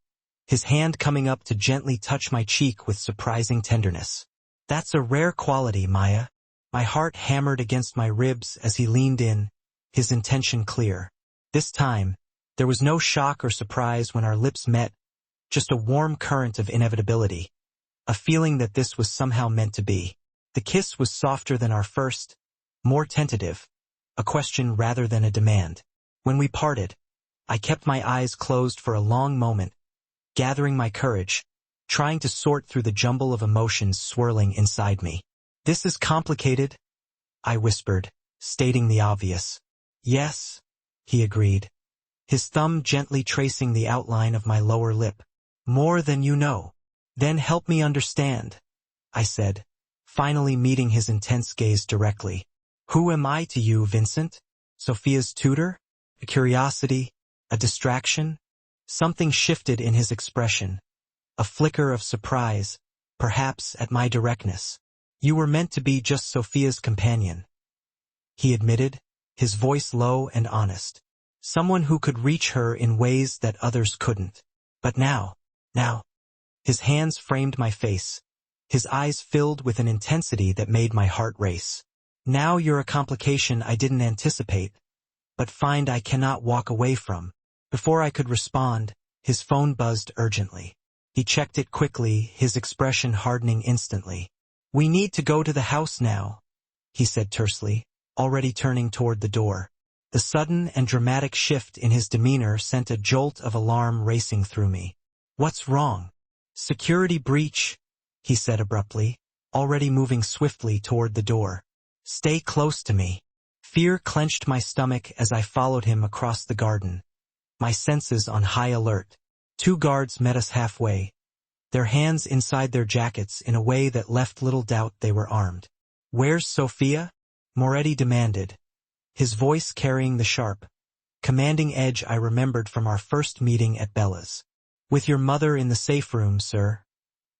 his hand coming up to gently touch my cheek with surprising tenderness. "That's a rare quality, Maya." My heart hammered against my ribs as he leaned in, his intention clear. This time, there was no shock or surprise when our lips met, just a warm current of inevitability, a feeling that this was somehow meant to be. The kiss was softer than our first, more tentative, a question rather than a demand. When we parted, I kept my eyes closed for a long moment, gathering my courage, trying to sort through the jumble of emotions swirling inside me. "This is complicated," I whispered, stating the obvious. "Yes," he agreed, his thumb gently tracing the outline of my lower lip. "More than you know." "Then help me understand," I said, finally meeting his intense gaze directly. "Who am I to you, Vincent? Sophia's tutor? A curiosity? A distraction?" Something shifted in his expression, a flicker of surprise, perhaps at my directness. "You were meant to be just Sophia's companion," he admitted, his voice low and honest. "Someone who could reach her in ways that others couldn't. But now. His hands framed my face. His eyes filled with an intensity that made my heart race. Now you're a complication I didn't anticipate, but find I cannot walk away from. Before I could respond, his phone buzzed urgently. He checked it quickly, his expression hardening instantly. We need to go to the house now, he said tersely, already turning toward the door. The sudden and dramatic shift in his demeanor sent a jolt of alarm racing through me. What's wrong? Security breach, he said abruptly, already moving swiftly toward the door. Stay close to me. Fear clenched my stomach as I followed him across the garden, my senses on high alert. 2 guards met us halfway, their hands inside their jackets in a way that left little doubt they were armed. Where's Sophia? Moretti demanded, his voice carrying the sharp, commanding edge I remembered from our first meeting at Bella's. With your mother in the safe room, sir.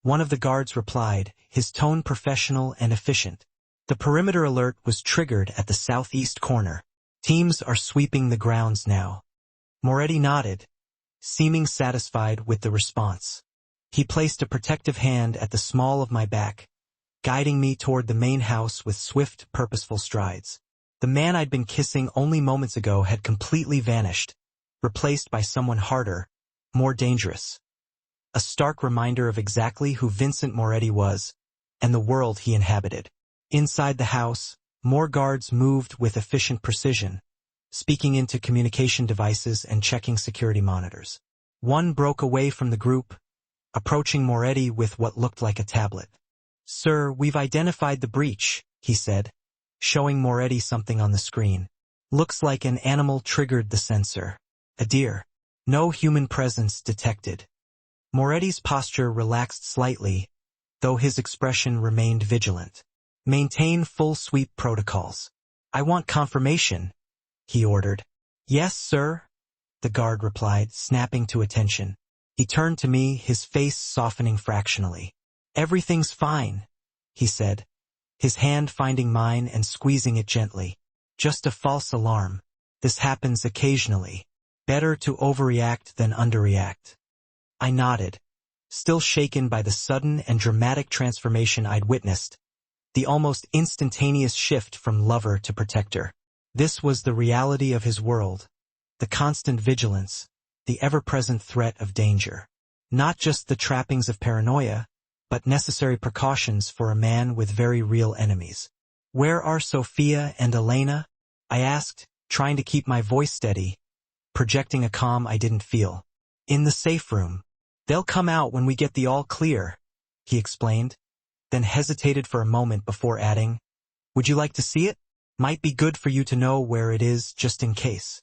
One of the guards replied, his tone professional and efficient. The perimeter alert was triggered at the southeast corner. Teams are sweeping the grounds now. Moretti nodded, seeming satisfied with the response. He placed a protective hand at the small of my back, guiding me toward the main house with swift, purposeful strides. The man I'd been kissing only moments ago had completely vanished, replaced by someone harder, more dangerous. A stark reminder of exactly who Vincent Moretti was, and the world he inhabited. Inside the house, more guards moved with efficient precision, speaking into communication devices and checking security monitors. One broke away from the group, approaching Moretti with what looked like a tablet. Sir, we've identified the breach, he said, showing Moretti something on the screen. Looks like an animal triggered the sensor. A deer. No human presence detected. Moretti's posture relaxed slightly, though his expression remained vigilant. Maintain full sweep protocols. I want confirmation, he ordered. Yes, sir, the guard replied, snapping to attention. He turned to me, his face softening fractionally. Everything's fine, he said, his hand finding mine and squeezing it gently. Just a false alarm. This happens occasionally. Better to overreact than underreact. I nodded, still shaken by the sudden and dramatic transformation I'd witnessed. The almost instantaneous shift from lover to protector. This was the reality of his world, the constant vigilance, the ever-present threat of danger. Not just the trappings of paranoia, but necessary precautions for a man with very real enemies. Where are Sophia and Elena? I asked, trying to keep my voice steady, projecting a calm I didn't feel. In the safe room. They'll come out when we get the all clear, he explained, then hesitated for a moment before adding, would you like to see it? Might be good for you to know where it is just in case.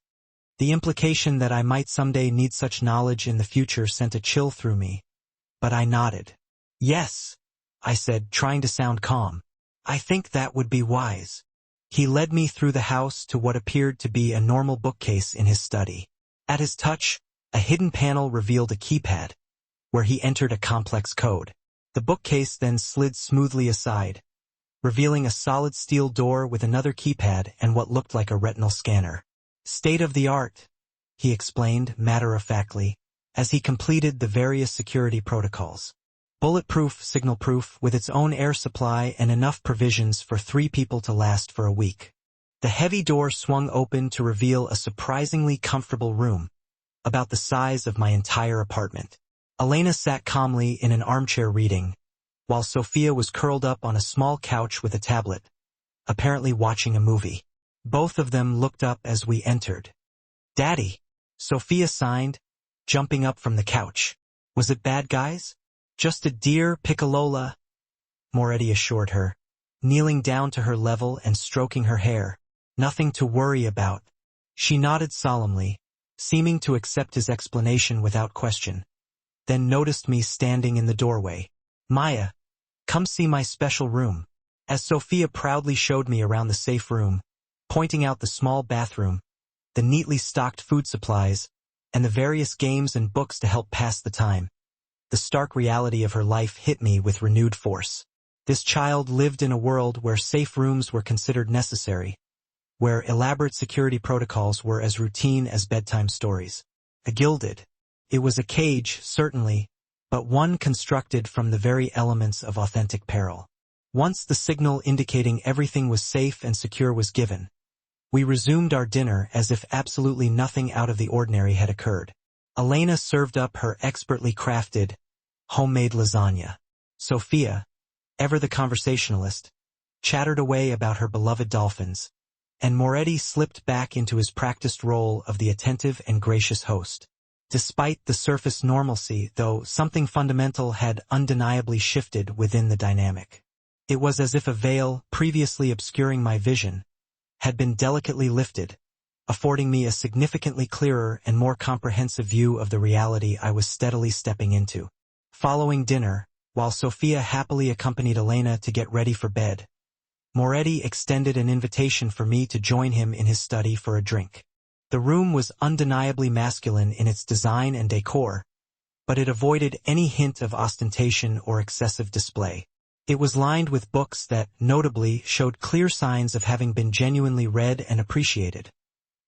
The implication that I might someday need such knowledge in the future sent a chill through me, but I nodded. Yes, I said, trying to sound calm. I think that would be wise. He led me through the house to what appeared to be a normal bookcase in his study. At his touch, a hidden panel revealed a keypad, where he entered a complex code. The bookcase then slid smoothly aside, revealing a solid steel door with another keypad and what looked like a retinal scanner. State-of-the-art, he explained matter-of-factly, as he completed the various security protocols. Bulletproof, signal-proof, with its own air supply and enough provisions for 3 people to last for a week. The heavy door swung open to reveal a surprisingly comfortable room, about the size of my entire apartment. Elena sat calmly in an armchair reading, while Sophia was curled up on a small couch with a tablet, apparently watching a movie. Both of them looked up as we entered. Daddy, Sophia signed, jumping up from the couch. Was it bad guys? Just a deer piccolola, Moretti assured her, kneeling down to her level and stroking her hair. Nothing to worry about. She nodded solemnly, seeming to accept his explanation without question, then noticed me standing in the doorway. Maya, come see my special room. As Sophia proudly showed me around the safe room, pointing out the small bathroom, the neatly stocked food supplies, and the various games and books to help pass the time. The stark reality of her life hit me with renewed force. This child lived in a world where safe rooms were considered necessary, where elaborate security protocols were as routine as bedtime stories. A gilded. It was a cage, certainly, but one constructed from the very elements of authentic peril. Once the signal indicating everything was safe and secure was given, we resumed our dinner as if absolutely nothing out of the ordinary had occurred. Elena served up her expertly crafted, homemade lasagna. Sophia, ever the conversationalist, chattered away about her beloved dolphins, and Moretti slipped back into his practiced role of the attentive and gracious host. Despite the surface normalcy, though, something fundamental had undeniably shifted within the dynamic. It was as if a veil, previously obscuring my vision, had been delicately lifted, affording me a significantly clearer and more comprehensive view of the reality I was steadily stepping into. Following dinner, while Sophia happily accompanied Elena to get ready for bed, Moretti extended an invitation for me to join him in his study for a drink. The room was undeniably masculine in its design and decor, but it avoided any hint of ostentation or excessive display. It was lined with books that, notably, showed clear signs of having been genuinely read and appreciated,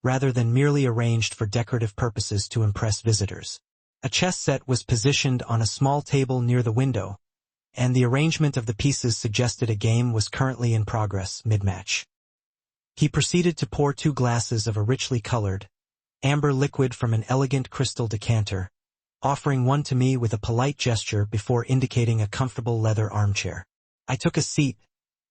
rather than merely arranged for decorative purposes to impress visitors. A chess set was positioned on a small table near the window, and the arrangement of the pieces suggested a game was currently in progress mid-match. He proceeded to pour 2 glasses of a richly colored, amber liquid from an elegant crystal decanter, offering one to me with a polite gesture before indicating a comfortable leather armchair. I took a seat,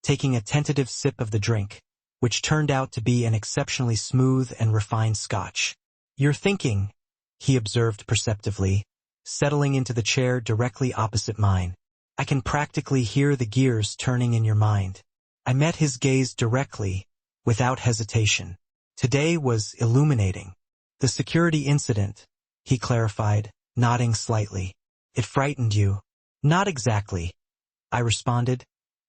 taking a tentative sip of the drink, which turned out to be an exceptionally smooth and refined scotch. "You're thinking," he observed perceptively, settling into the chair directly opposite mine. "I can practically hear the gears turning in your mind." I met his gaze directly, without hesitation. Today was illuminating. "The security incident," he clarified, nodding slightly. "It frightened you?" "Not exactly," I responded,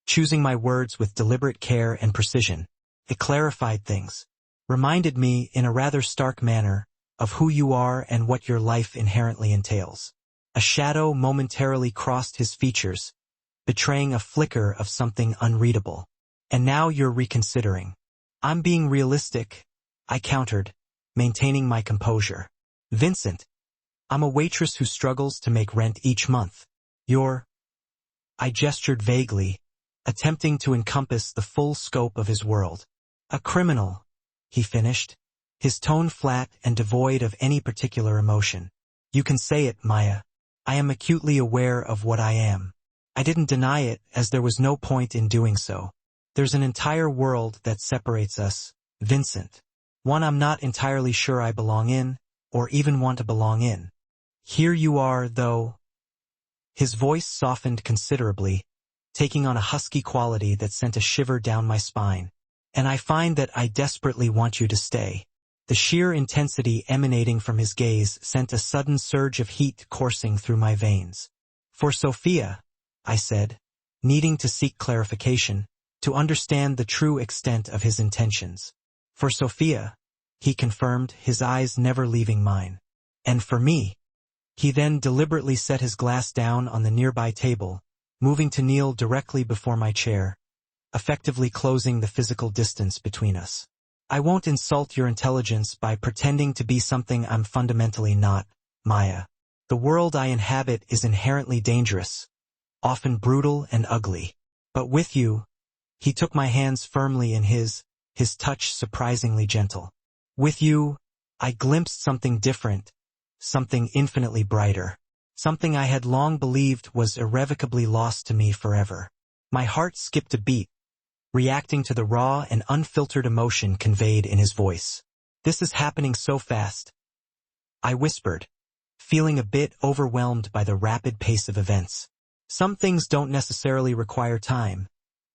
choosing my words with deliberate care and precision. "It clarified things. Reminded me, in a rather stark manner, of who you are and what your life inherently entails." A shadow momentarily crossed his features, betraying a flicker of something unreadable. "And now you're reconsidering." "I'm being realistic," I countered, maintaining my composure. "Vincent, I'm a waitress who struggles to make rent each month. You're—" I gestured vaguely, attempting to encompass the full scope of his world. "A criminal," he finished, his tone flat and devoid of any particular emotion. "You can say it, Maya. I am acutely aware of what I am." I didn't deny it, as there was no point in doing so. "There's an entire world that separates us, Vincent. One I'm not entirely sure I belong in, or even want to belong in. Here you are, though." His voice softened considerably, taking on a husky quality that sent a shiver down my spine. "And I find that I desperately want you to stay." The sheer intensity emanating from his gaze sent a sudden surge of heat coursing through my veins. "For Sophia," I said, needing to seek clarification, to understand the true extent of his intentions. "For Sophia," he confirmed, his eyes never leaving mine. "And for me." He then deliberately set his glass down on the nearby table, moving to kneel directly before my chair, effectively closing the physical distance between us. "I won't insult your intelligence by pretending to be something I'm fundamentally not, Maya. The world I inhabit is inherently dangerous, often brutal and ugly. But with you," he took my hands firmly in his touch surprisingly gentle. "With you, I glimpsed something different, something infinitely brighter, something I had long believed was irrevocably lost to me forever." My heart skipped a beat, reacting to the raw and unfiltered emotion conveyed in his voice. "This is happening so fast," I whispered, feeling a bit overwhelmed by the rapid pace of events. "Some things don't necessarily require time,"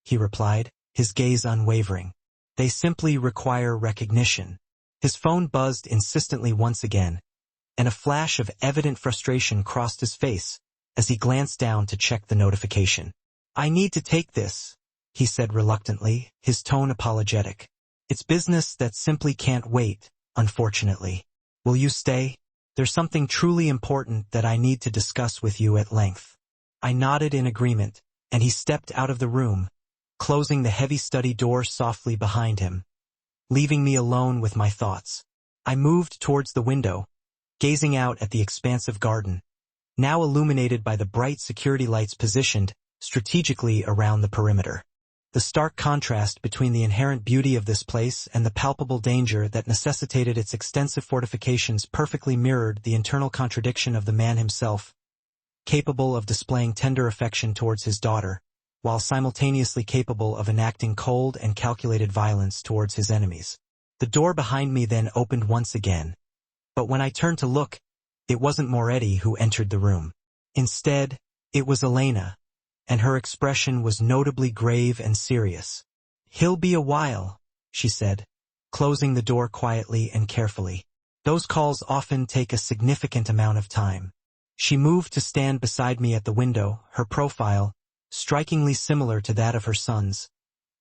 he replied, his gaze unwavering. "They simply require recognition." His phone buzzed insistently once again, and a flash of evident frustration crossed his face as he glanced down to check the notification. "I need to take this," he said reluctantly, his tone apologetic. "It's business that simply can't wait, unfortunately. Will you stay? There's something truly important that I need to discuss with you at length." I nodded in agreement, and he stepped out of the room, closing the heavy study door softly behind him, leaving me alone with my thoughts. I moved towards the window, gazing out at the expansive garden, now illuminated by the bright security lights positioned strategically around the perimeter. The stark contrast between the inherent beauty of this place and the palpable danger that necessitated its extensive fortifications perfectly mirrored the internal contradiction of the man himself, capable of displaying tender affection towards his daughter, while simultaneously capable of enacting cold and calculated violence towards his enemies. The door behind me then opened once again, but when I turned to look, it wasn't Moretti who entered the room. Instead, it was Elena, and her expression was notably grave and serious. "He'll be a while," she said, closing the door quietly and carefully. "Those calls often take a significant amount of time." She moved to stand beside me at the window, her profile, strikingly similar to that of her son's,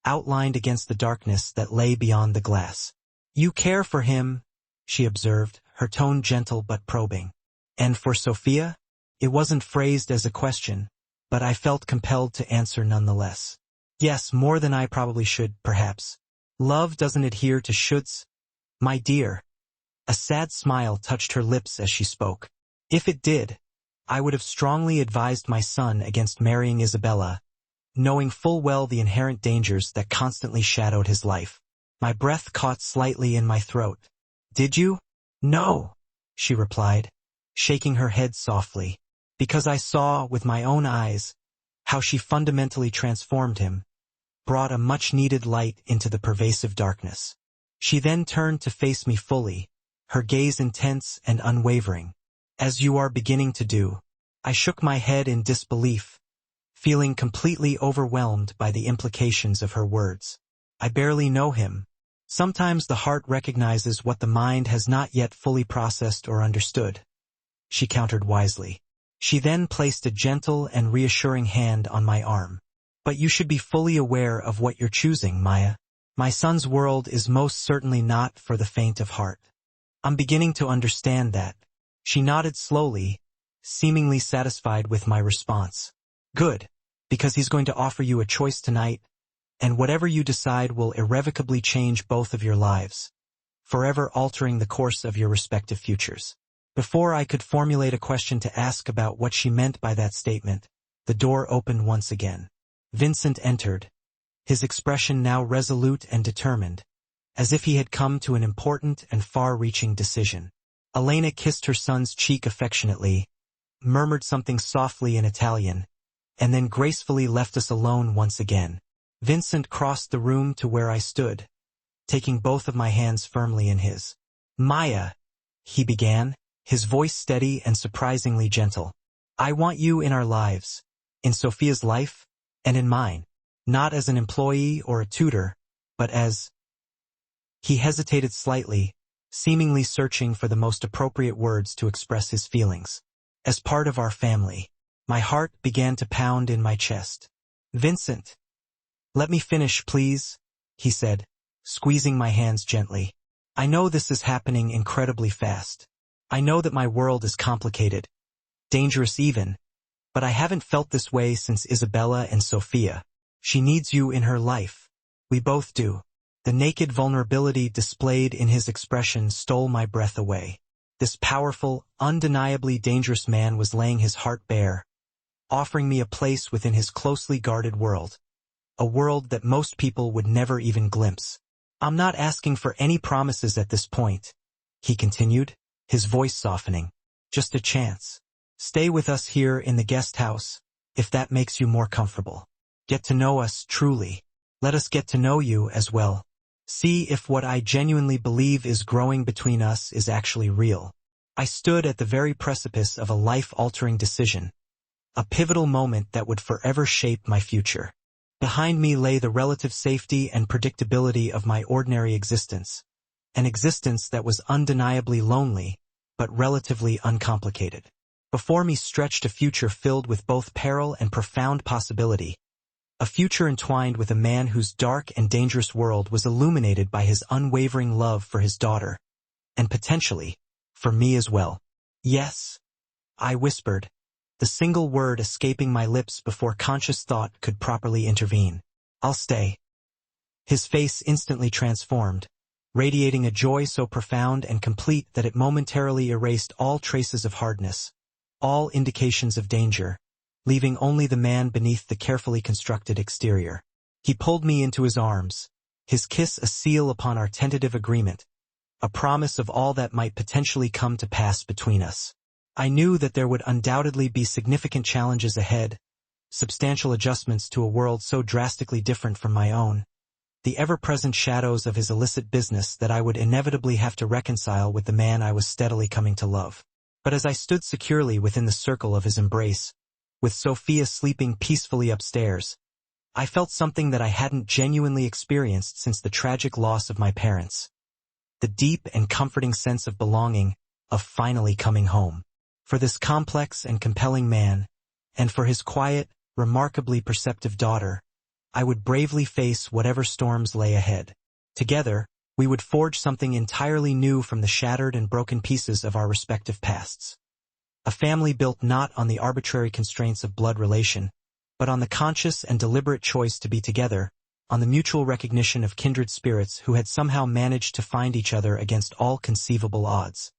outlined against the darkness that lay beyond the glass. "You care for him," she observed, her tone gentle but probing. "And for Sophia?" It wasn't phrased as a question, but I felt compelled to answer nonetheless. "Yes, more than I probably should, perhaps. Love doesn't adhere to shoulds, my dear." A sad smile touched her lips as she spoke. "If it did, I would have strongly advised my son against marrying Isabella, knowing full well the inherent dangers that constantly shadowed his life." My breath caught slightly in my throat. "Did you?" "No," she replied, shaking her head softly, "because I saw with my own eyes how she fundamentally transformed him, brought a much-needed light into the pervasive darkness." She then turned to face me fully, her gaze intense and unwavering. "As you are beginning to do." I shook my head in disbelief, feeling completely overwhelmed by the implications of her words. "I barely know him. Sometimes the heart recognizes what the mind has not yet fully processed or understood," she countered wisely. She then placed a gentle and reassuring hand on my arm. "But you should be fully aware of what you're choosing, Maya. My son's world is most certainly not for the faint of heart. I'm beginning to understand that." She nodded slowly, seemingly satisfied with my response. "Good, because he's going to offer you a choice tonight, and whatever you decide will irrevocably change both of your lives, forever altering the course of your respective futures." Before I could formulate a question to ask about what she meant by that statement, the door opened once again. Vincent entered, his expression now resolute and determined, as if he had come to an important and far-reaching decision. Elena kissed her son's cheek affectionately, murmured something softly in Italian, and then gracefully left us alone once again. Vincent crossed the room to where I stood, taking both of my hands firmly in his. "Maya," he began, his voice steady and surprisingly gentle. "I want you in our lives, in Sophia's life, and in mine, not as an employee or a tutor, but as—" He hesitated slightly, seemingly searching for the most appropriate words to express his feelings. "As part of our family." My heart began to pound in my chest. "Vincent, let me finish, please," he said, squeezing my hands gently. "I know this is happening incredibly fast. I know that my world is complicated, dangerous even, but I haven't felt this way since Isabella and Sophia. She needs you in her life. We both do." The naked vulnerability displayed in his expression stole my breath away. This powerful, undeniably dangerous man was laying his heart bare, offering me a place within his closely guarded world, a world that most people would never even glimpse. "I'm not asking for any promises at this point," he continued, his voice softening. "Just a chance. Stay with us here in the guest house, if that makes you more comfortable. Get to know us truly. Let us get to know you as well. See if what I genuinely believe is growing between us is actually real." I stood at the very precipice of a life-altering decision, a pivotal moment that would forever shape my future. Behind me lay the relative safety and predictability of my ordinary existence, an existence that was undeniably lonely, but relatively uncomplicated. Before me stretched a future filled with both peril and profound possibility, a future entwined with a man whose dark and dangerous world was illuminated by his unwavering love for his daughter, and potentially, for me as well. "Yes," I whispered, the single word escaping my lips before conscious thought could properly intervene. "I'll stay." His face instantly transformed, radiating a joy so profound and complete that it momentarily erased all traces of hardness, all indications of danger, leaving only the man beneath the carefully constructed exterior. He pulled me into his arms, his kiss a seal upon our tentative agreement, a promise of all that might potentially come to pass between us. I knew that there would undoubtedly be significant challenges ahead, substantial adjustments to a world so drastically different from my own, the ever-present shadows of his illicit business that I would inevitably have to reconcile with the man I was steadily coming to love. But as I stood securely within the circle of his embrace, with Sophia sleeping peacefully upstairs, I felt something that I hadn't genuinely experienced since the tragic loss of my parents. The deep and comforting sense of belonging, of finally coming home. For this complex and compelling man, and for his quiet, remarkably perceptive daughter, I would bravely face whatever storms lay ahead. Together, we would forge something entirely new from the shattered and broken pieces of our respective pasts. A family built not on the arbitrary constraints of blood relation, but on the conscious and deliberate choice to be together, on the mutual recognition of kindred spirits who had somehow managed to find each other against all conceivable odds.